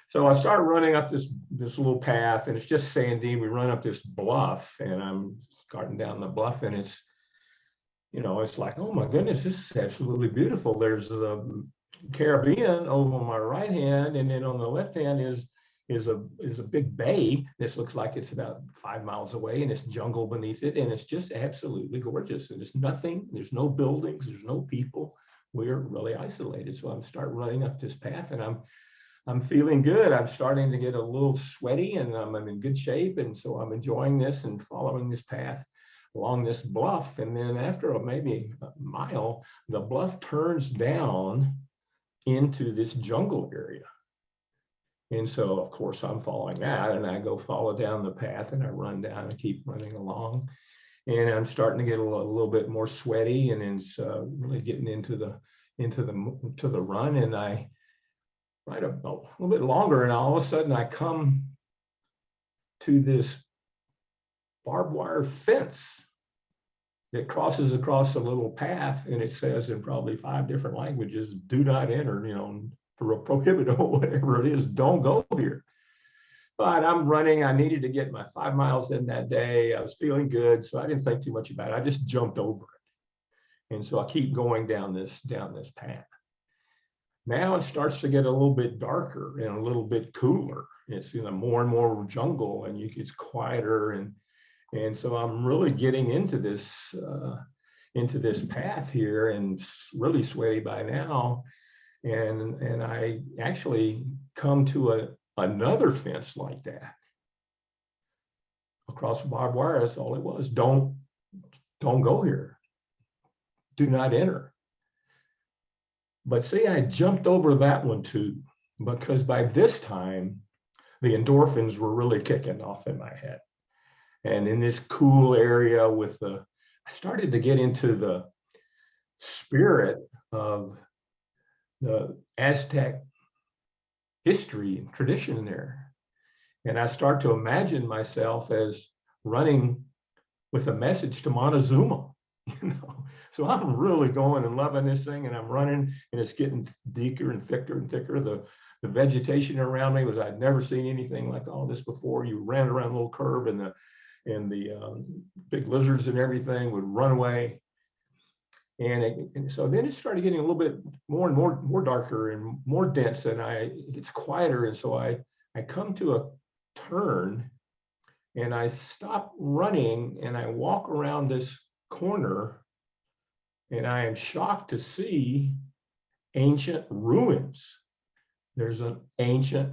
So I started running up this little path, and it's just sandy. We run up this bluff, and I'm starting down the bluff, and it's like, oh my goodness, this is absolutely beautiful. There's the Caribbean over on my right hand, and then on the left hand is a big bay. This looks like it's about 5 miles away, and it's jungle beneath it, and it's just absolutely gorgeous. And there's nothing, there's no buildings, there's no people. We're really isolated. So I'm starting running up this path, and I'm feeling good. I'm starting to get a little sweaty, and I'm in good shape, and so I'm enjoying this and following this path along this bluff. And then after maybe a mile, the bluff turns down into this jungle area. And so, of course, I'm following that, and I go follow down the path, and I run down and keep running along. And I'm starting to get a little bit more sweaty, and it's really getting into the run. And I ride a little bit longer, and all of a sudden I come to this barbed wire fence that crosses across a little path, and it says in probably 5 different languages, "Do not enter," prohibited or whatever it is, don't go here. But I'm running. I needed to get my 5 miles in that day. I was feeling good, so I didn't think too much about it. I just jumped over it. And so I keep going down this path. Now it starts to get a little bit darker and a little bit cooler. It's more and more jungle, and it's quieter, and so I'm really getting into this path here, and really sweaty by now. And I actually come to another fence like that. Across barbed wire, that's all it was. Don't go here. Do not enter. But see, I jumped over that one too, because by this time, the endorphins were really kicking off in my head. And in this cool area with I started to get into the spirit of the Aztec history and tradition there. And I start to imagine myself as running with a message to Montezuma, you know. So I'm really going and loving this thing, and I'm running, and it's getting thicker and thicker and thicker. The vegetation around me was, I'd never seen anything like all this before. You ran around a little curve, and the big lizards and everything would run away. And so then it started getting a little bit more and more darker and more dense, and it gets quieter. And so I come to a turn, and I stop running, and I walk around this corner, and I am shocked to see ancient ruins. There's an ancient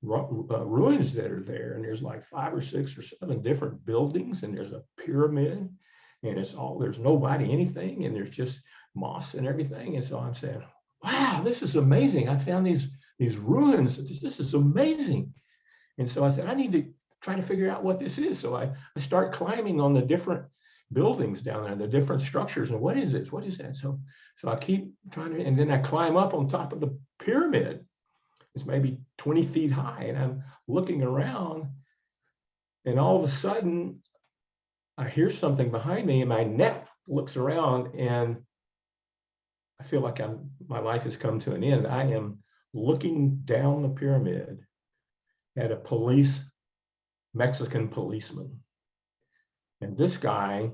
ruins that are there, and there's like 5 or 6 or 7 different buildings, and there's a pyramid, and there's nobody anything, and there's just moss and everything. And so I'm saying, wow, this is amazing. I found these ruins. This is amazing. And so I said, I need to try to figure out what this is. So I start climbing on the different buildings down there, the different structures, and what is this? What is that? So I keep trying to, and then I climb up on top of the pyramid. It's maybe 20 feet high, and I'm looking around, and all of a sudden I hear something behind me, and my neck looks around, and I feel like my life has come to an end. I am looking down the pyramid at a Mexican policeman. And this guy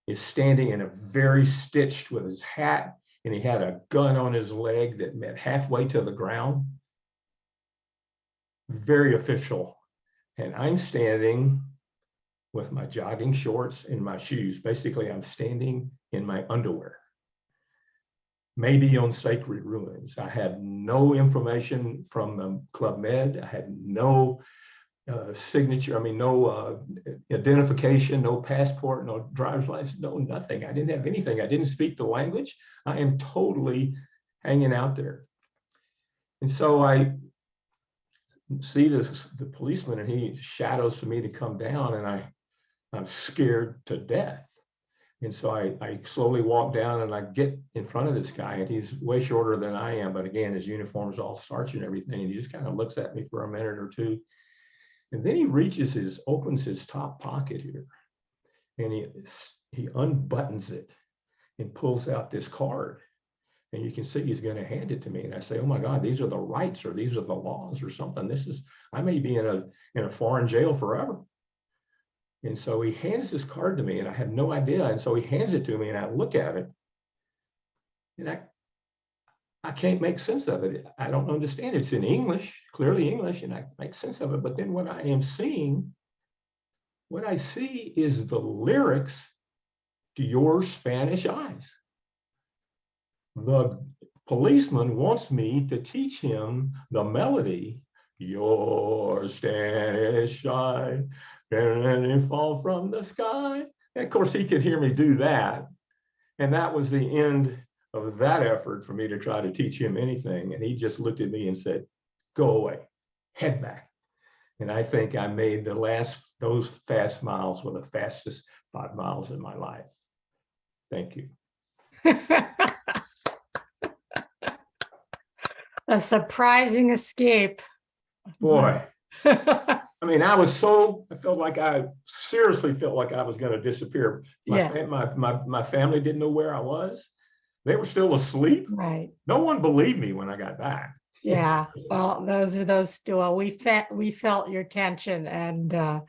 is standing in a very stitched with his hat, and he had a gun on his leg that met halfway to the ground. Very official. And I'm standing with my jogging shorts and my shoes. Basically, I'm standing in my underwear, maybe on sacred ruins. I had no information from the Club Med. I had no signature, no identification, no passport, no driver's license, no nothing. I didn't have anything. I didn't speak the language. I am totally hanging out there. And so I see the policeman, and he shadows for me to come down, and I'm scared to death. And so I slowly walk down, and I get in front of this guy, and he's way shorter than I am. But again, his uniform is all starched and everything. And he just kind of looks at me for a minute or two. And then he opens his top pocket here, and he unbuttons it and pulls out this card. And you can see he's going to hand it to me. And I say, oh my God, these are the rights, or these are the laws or something. I may be in a foreign jail forever. And so he hands this card to me, and I have no idea. And so he hands it to me, and I look at it, and I can't make sense of it. I don't understand. It's in English, clearly English, and I make sense of it. But then what I see is the lyrics to Your Spanish Eyes. The policeman wants me to teach him the melody, Your Spanish Eyes, and fall from the sky. And of course, he could hear me do that. And that was the end of that effort for me to try to teach him anything. And he just looked at me and said, go away, head back. And I think I made those fast miles were the fastest 5 miles in my life. Thank you. A surprising escape. Boy, I seriously felt like I was going to disappear. My family didn't know where I was. They were still asleep. Right. No one believed me when I got back. Yeah. Well, we felt your tension, and that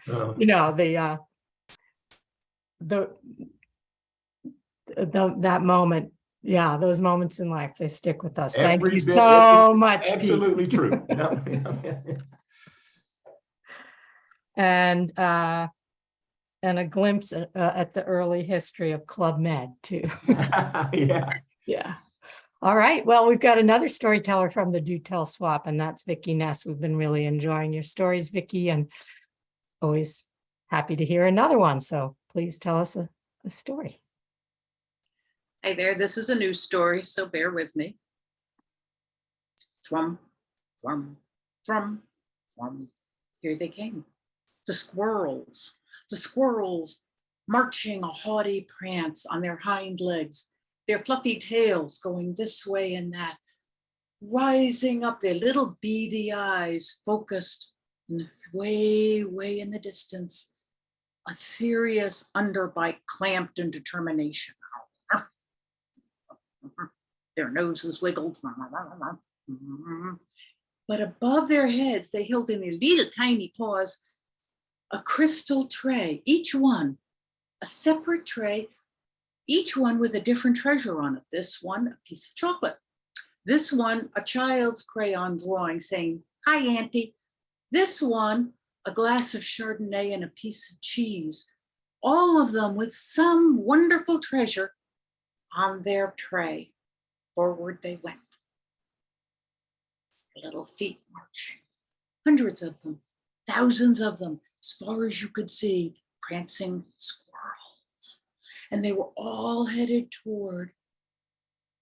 moment. Yeah, those moments in life, they stick with us. Thank you so much, Pete. Absolutely true. And a glimpse at the early history of Club Med too. Yeah. Yeah. All right, well, we've got another storyteller from the Do Tell Swap, and that's Vicki Ness. We've been really enjoying your stories, Vicki, and always happy to hear another one. So please tell us a story. Hi there, this is a new story, so bear with me. Thrum, thrum, thrum, thrum. Here they came. The squirrels marching a haughty prance on their hind legs, their fluffy tails going this way and that, rising up, their little beady eyes focused in the way, way in the distance, a serious underbite clamped in determination. Their noses wiggled. But above their heads, they held in their little tiny paws a crystal tray, each one a separate tray, each one with a different treasure on it. This one, a piece of chocolate. This one, a child's crayon drawing saying, "Hi, Auntie." This one, a glass of Chardonnay and a piece of cheese. All of them with some wonderful treasure on their tray. Forward they went. Little feet marching. Hundreds of them, thousands of them, as far as you could see, prancing squirrels. And they were all headed toward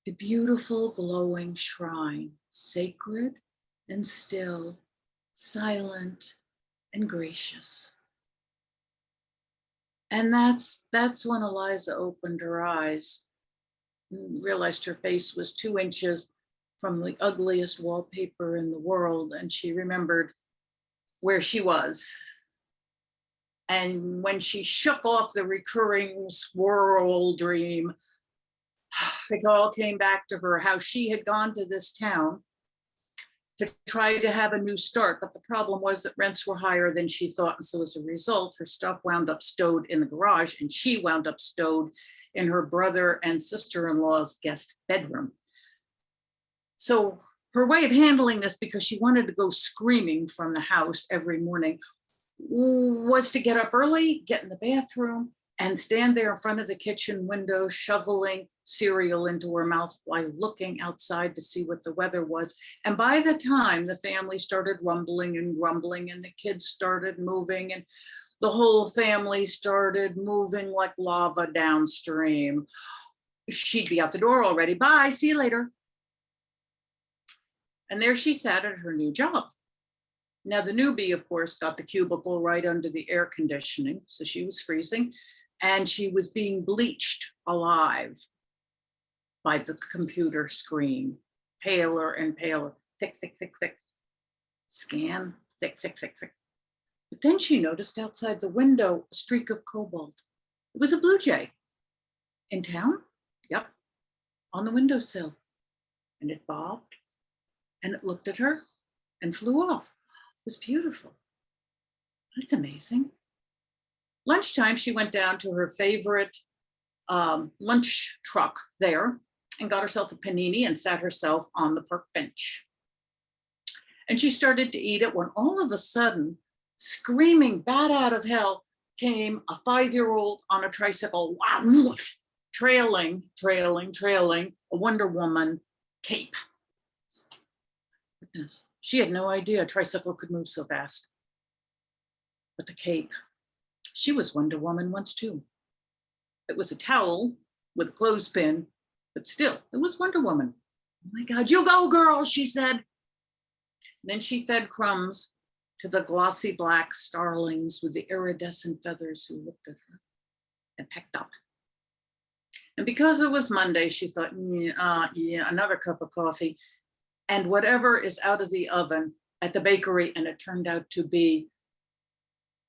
the beautiful glowing shrine, sacred and still, silent and gracious. And that's when Eliza opened her eyes, realized her face was 2 inches from the ugliest wallpaper in the world, and she remembered where she was. And when she shook off the recurring squirrel dream, it all came back to her, how she had gone to this town to try to have a new start. But the problem was that rents were higher than she thought. And so as a result, her stuff wound up stowed in the garage, and she wound up stowed in her brother and sister-in-law's guest bedroom. So her way of handling this, because she wanted to go screaming from the house every morning, was to get up early, get in the bathroom, and stand there in front of the kitchen window, shoveling cereal into her mouth while looking outside to see what the weather was. And by the time the family started rumbling and grumbling, and the kids started moving, and the whole family started moving like lava downstream, she'd be out the door already. Bye, see you later. And there she sat at her new job. Now the newbie, of course, got the cubicle right under the air conditioning, so she was freezing, and she was being bleached alive by the computer screen, paler and paler, thick, thick, thick, thick. Scan, thick, thick, thick, thick. But then she noticed outside the window a streak of cobalt. It was a blue jay. In town? Yep, on the windowsill. And it bobbed, and it looked at her and flew off. It was beautiful. That's amazing. Lunchtime, she went down to her favorite lunch truck there and got herself a panini and sat herself on the park bench. And she started to eat it when all of a sudden, screaming bat out of hell, came a 5-year-old on a tricycle, wow, trailing a Wonder Woman cape. Goodness, she had no idea a tricycle could move so fast. But the cape, she was Wonder Woman once too. It was a towel with a clothespin, but still, it was Wonder Woman. Oh my God, you go, girl, she said. Then she fed crumbs to the glossy black starlings with the iridescent feathers who looked at her and pecked up. And because it was Monday, she thought, yeah, another cup of coffee and whatever is out of the oven at the bakery. And it turned out to be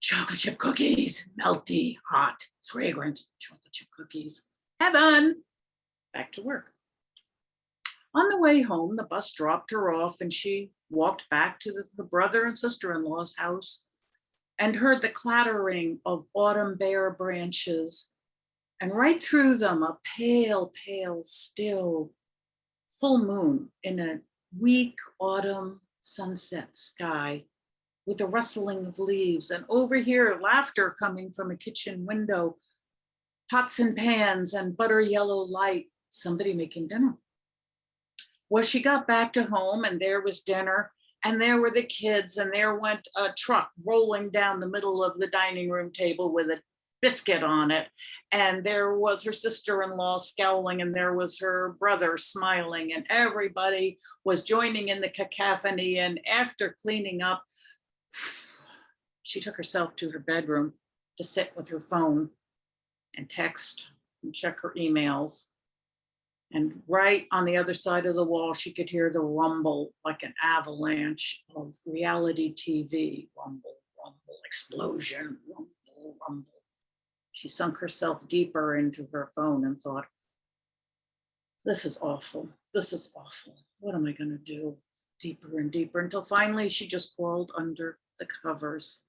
chocolate chip cookies, melty, hot, fragrant chocolate chip cookies. Heaven! Back to work. On the way home, the bus dropped her off and she walked back to her brother and sister-in-law's house and heard the clattering of autumn bare branches. And right through them, a pale, pale, still full moon in a weak autumn sunset sky with a rustling of leaves. And over here, laughter coming from a kitchen window, pots and pans and butter yellow light, somebody making dinner. Well, she got back to home and there was dinner and there were the kids and there went a truck rolling down the middle of the dining room table with a biscuit on it. And there was her sister-in-law scowling and there was her brother smiling and everybody was joining in the cacophony. And after cleaning up, she took herself to her bedroom to sit with her phone and text and check her emails. And right on the other side of the wall, she could hear the rumble, like an avalanche of reality TV. Rumble, rumble, explosion, rumble, rumble. She sunk herself deeper into her phone and thought, this is awful. This is awful. What am I going to do? Deeper and deeper until finally she just crawled under the covers.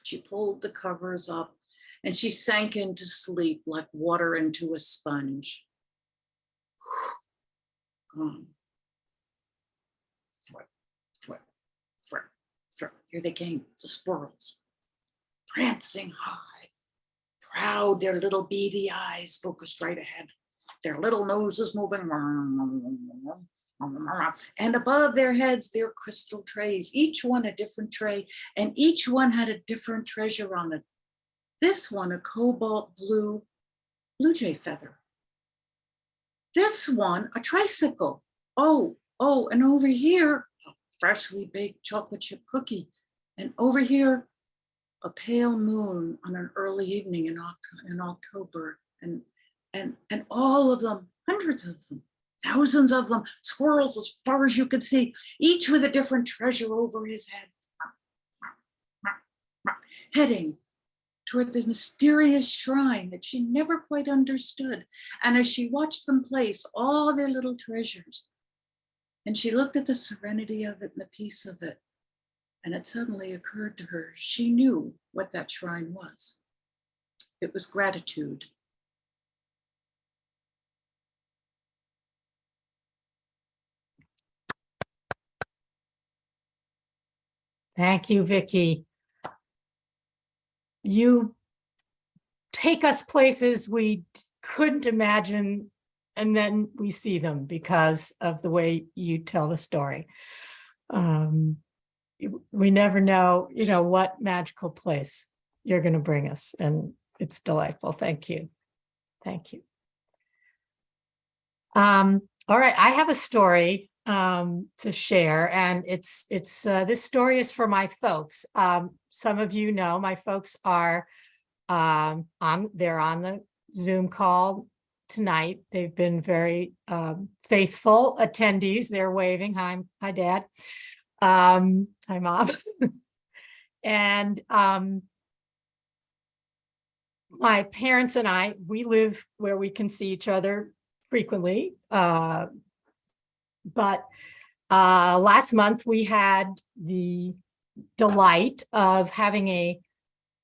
She pulled the covers up and she sank into sleep like water into a sponge. Gone. Threat, threat, threat, threat. Here they came, the squirrels, prancing high, proud, their little beady eyes focused right ahead, their little noses moving. And above their heads, their crystal trays, each one a different tray, and each one had a different treasure on it. This one, a cobalt blue blue jay feather. This one, a tricycle. Oh, and over here, a freshly baked chocolate chip cookie. And over here, a pale moon on an early evening in October. And all of them, hundreds of them, thousands of them, squirrels as far as you could see, each with a different treasure over his head. Heading toward the mysterious shrine that she never quite understood. And as she watched them place all their little treasures, and she looked at the serenity of it and the peace of it, and it suddenly occurred to her, she knew what that shrine was. It was gratitude. Thank you, Vicki. You take us places we couldn't imagine, and then we see them because of the way you tell the story. We never know, what magical place you're going to bring us, and it's delightful. Thank you. Thank you. All right, I have a story to share, and it's this story is for my folks. Some of you know my folks are they're on the Zoom call tonight. They've been very faithful attendees. They're waving. Hi, Dad. Hi, Mom. And my parents and I, we live where we can see each other frequently. But last month we had the delight of having a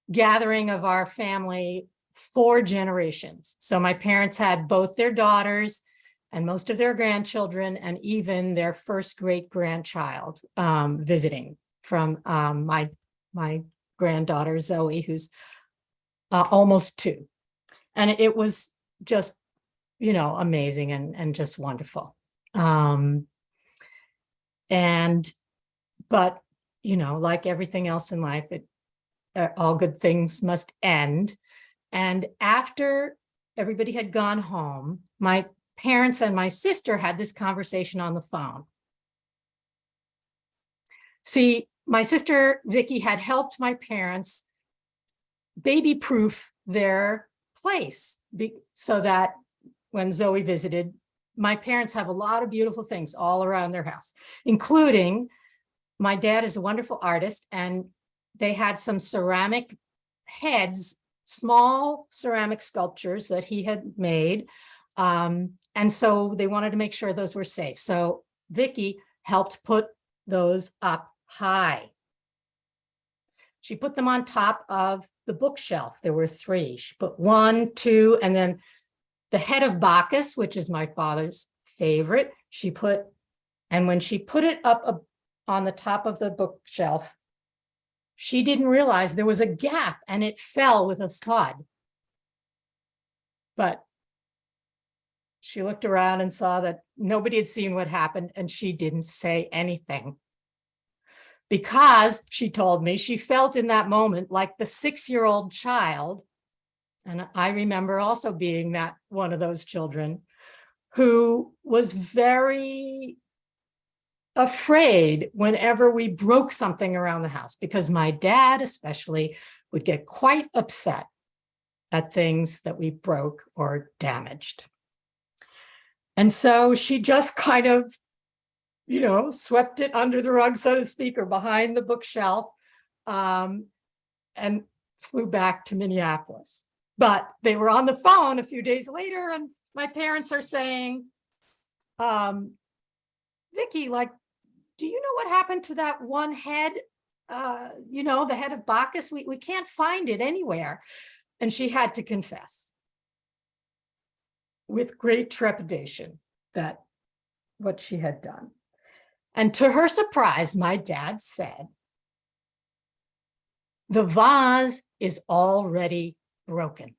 gathering of our family, 4 generations. So my parents had both their daughters and most of their grandchildren and even their first great grandchild visiting from my granddaughter Zoe, who's almost 2. And it was just, amazing and just wonderful. But like everything else in life, all good things must end. And after everybody had gone home, my parents and my sister had this conversation on the phone. See, my sister Vicki had helped my parents baby-proof their place so that when Zoe visited, my parents have a lot of beautiful things all around their house, including my dad is a wonderful artist, and they had some ceramic heads, small ceramic sculptures that he had made. And so they wanted to make sure those were safe. So Vicki helped put those up high. She put them on top of the bookshelf. There were 3. She put 1, 2, and then the head of Bacchus, which is my father's favorite, and when she put it up on the top of the bookshelf, she didn't realize there was a gap and it fell with a thud. But she looked around and saw that nobody had seen what happened, and she didn't say anything. Because she told me she felt in that moment like the 6-year-old child, and I remember also being that one of those children who was very afraid whenever we broke something around the house, because my dad especially would get quite upset at things that we broke or damaged. And so she just kind of, swept it under the rug, so to speak, or behind the bookshelf, and flew back to Minneapolis. But they were on the phone a few days later, and my parents are saying, Vicky, like, do you know what happened to that one head? The head of Bacchus? We can't find it anywhere. And she had to confess with great trepidation that what she had done. And to her surprise, my dad said, the vase is already broken.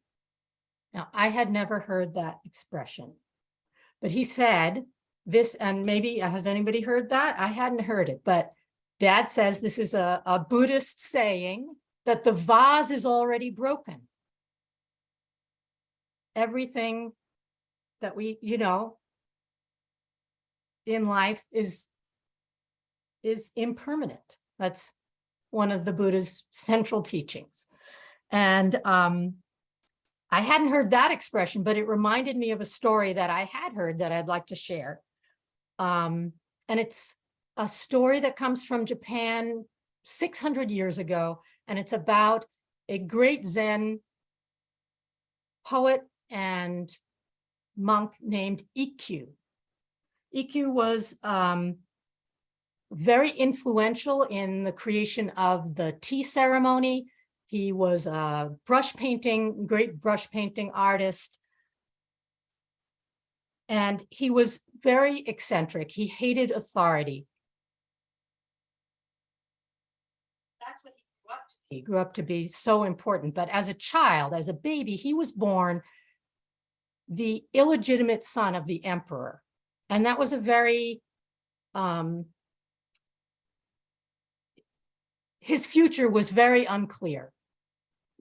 Now, I had never heard that expression, but he said this, and maybe has anybody heard that? I hadn't heard it, but Dad says this is a Buddhist saying that the vase is already broken. Everything that we, in life is impermanent. That's one of the Buddha's central teachings. And I hadn't heard that expression, but it reminded me of a story that I had heard that I'd like to share. And it's a story that comes from Japan 600 years ago, and it's about a great Zen poet and monk named Ikkyu. Ikkyu was very influential in the creation of the tea ceremony. He was a great brush painting artist. And he was very eccentric. He hated authority. That's what he grew up to be. He grew up to be so important. But as a child, as a baby, he was born the illegitimate son of the emperor. And that was a very, his future was very unclear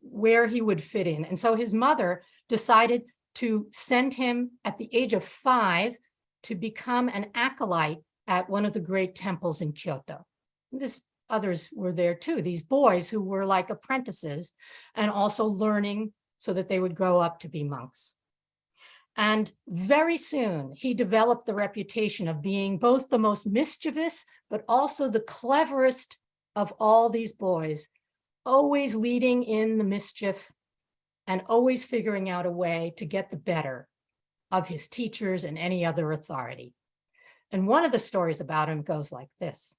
where he would fit in. And so his mother decided to send him at the age of 5 to become an acolyte at one of the great temples in Kyoto. Others were there too, these boys who were like apprentices and also learning so that they would grow up to be monks. And very soon he developed the reputation of being both the most mischievous, but also the cleverest of all these boys, always leading in the mischief and always figuring out a way to get the better of his teachers and any other authority. And one of the stories about him goes like this.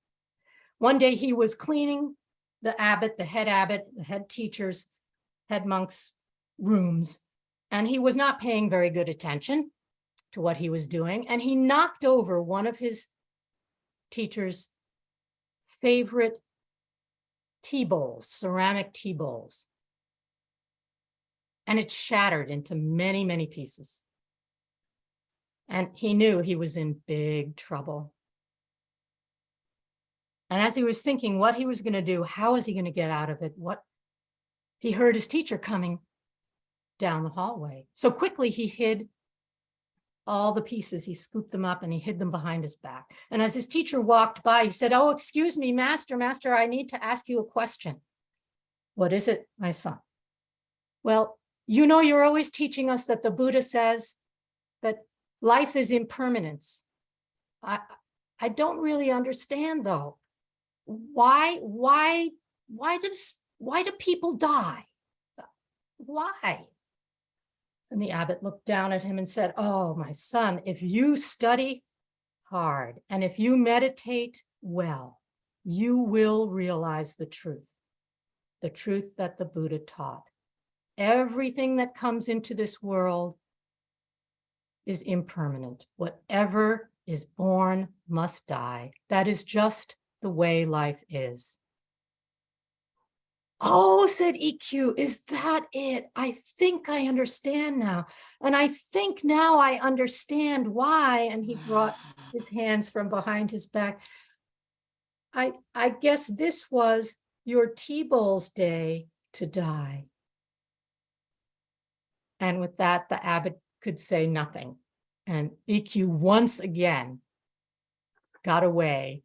One day he was cleaning the head teacher's, head monk's rooms, and he was not paying very good attention to what he was doing. And he knocked over one of his teacher's favorite tea bowls, ceramic tea bowls. And it shattered into many, many pieces. And he knew he was in big trouble. And as he was thinking what he was going to do, how is he going to get out of it? He heard his teacher coming down the hallway. So quickly he hid all the pieces. He scooped them up and he hid them behind his back. And as his teacher walked by, he said, "Oh, excuse me, master, I need to ask you a question." "What is it, my son?" "Well, you're always teaching us that the Buddha says that life is impermanence. I don't really understand though. Why do people die? Why?" And the abbot looked down at him and said, "Oh, my son, if you study hard and if you meditate well, you will realize the truth that the Buddha taught. Everything that comes into this world is impermanent. Whatever is born must die. That is just the way life is. Oh, said EQ, is that it? I think I understand now. And I think now I understand why. And he brought his hands from behind his back. I guess this was your T-Bowl's day to die. And with that, the abbot could say nothing. And EQ once again got away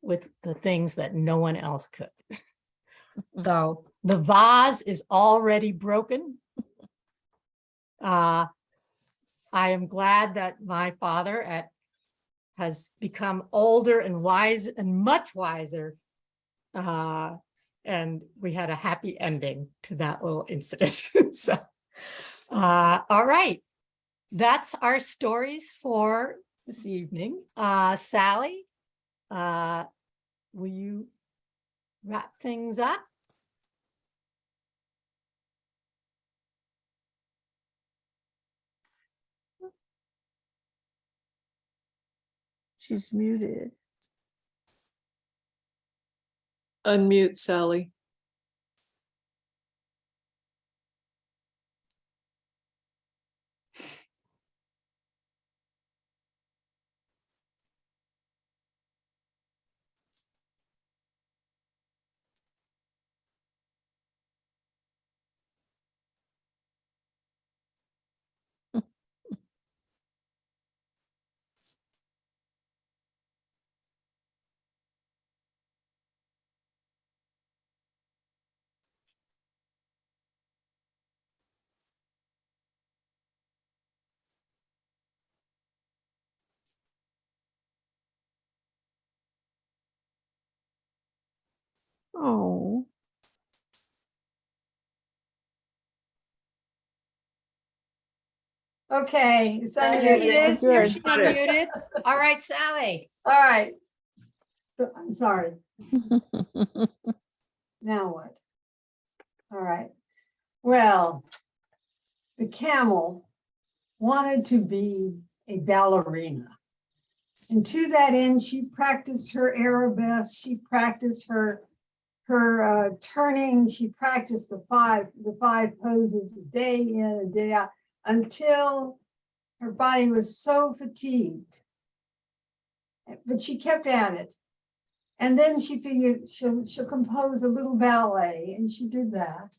with the things that no one else could. So the vase is already broken. I am glad that my father has become older and wise and much wiser. And we had a happy ending to that little incident. So, all right. That's our stories for this evening. Sally, will you wrap things up? She's muted. Unmute, Sally. Oh. Okay, it's There unmuted. it is. Here Good. she unmuted. All right, Sally. All right. So, I'm sorry. Now what? All right. Well, the camel wanted to be a ballerina. And to that end, she practiced her arabesque. She practiced her turning. She practiced the five poses day in and day out until her body was so fatigued. But she kept at it. And then she figured she'll compose a little ballet, and she did that.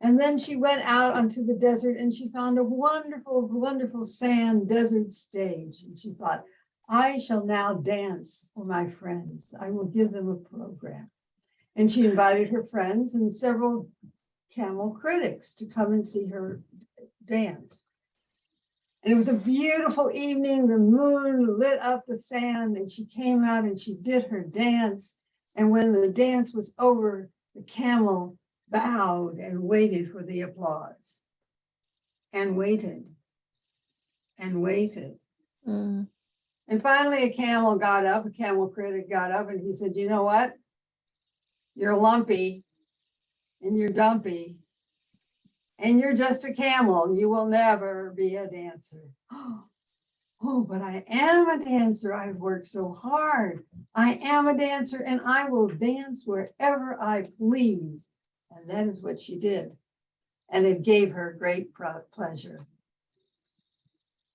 And then she went out onto the desert and she found a wonderful, wonderful sand desert stage. And she thought, I shall now dance for my friends. I will give them a program. And she invited her friends and several camel critics to come and see her dance. And it was a beautiful evening. The moon lit up the sand and she came out and she did her dance. And when the dance was over, the camel bowed and waited for the applause. And waited and waited. Mm. And finally a camel critic got up and he said, you know what? You're lumpy and you're dumpy and you're just a camel. You will never be a dancer. Oh, but I am a dancer. I've worked so hard. I am a dancer and I will dance wherever I please. And that is what she did. And it gave her great pleasure.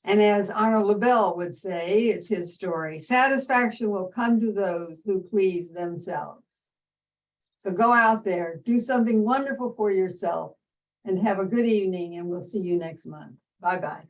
And as Arnold Lebel would say, it's his story, satisfaction will come to those who please themselves. So go out there, do something wonderful for yourself, and have a good evening, and we'll see you next month. Bye-bye.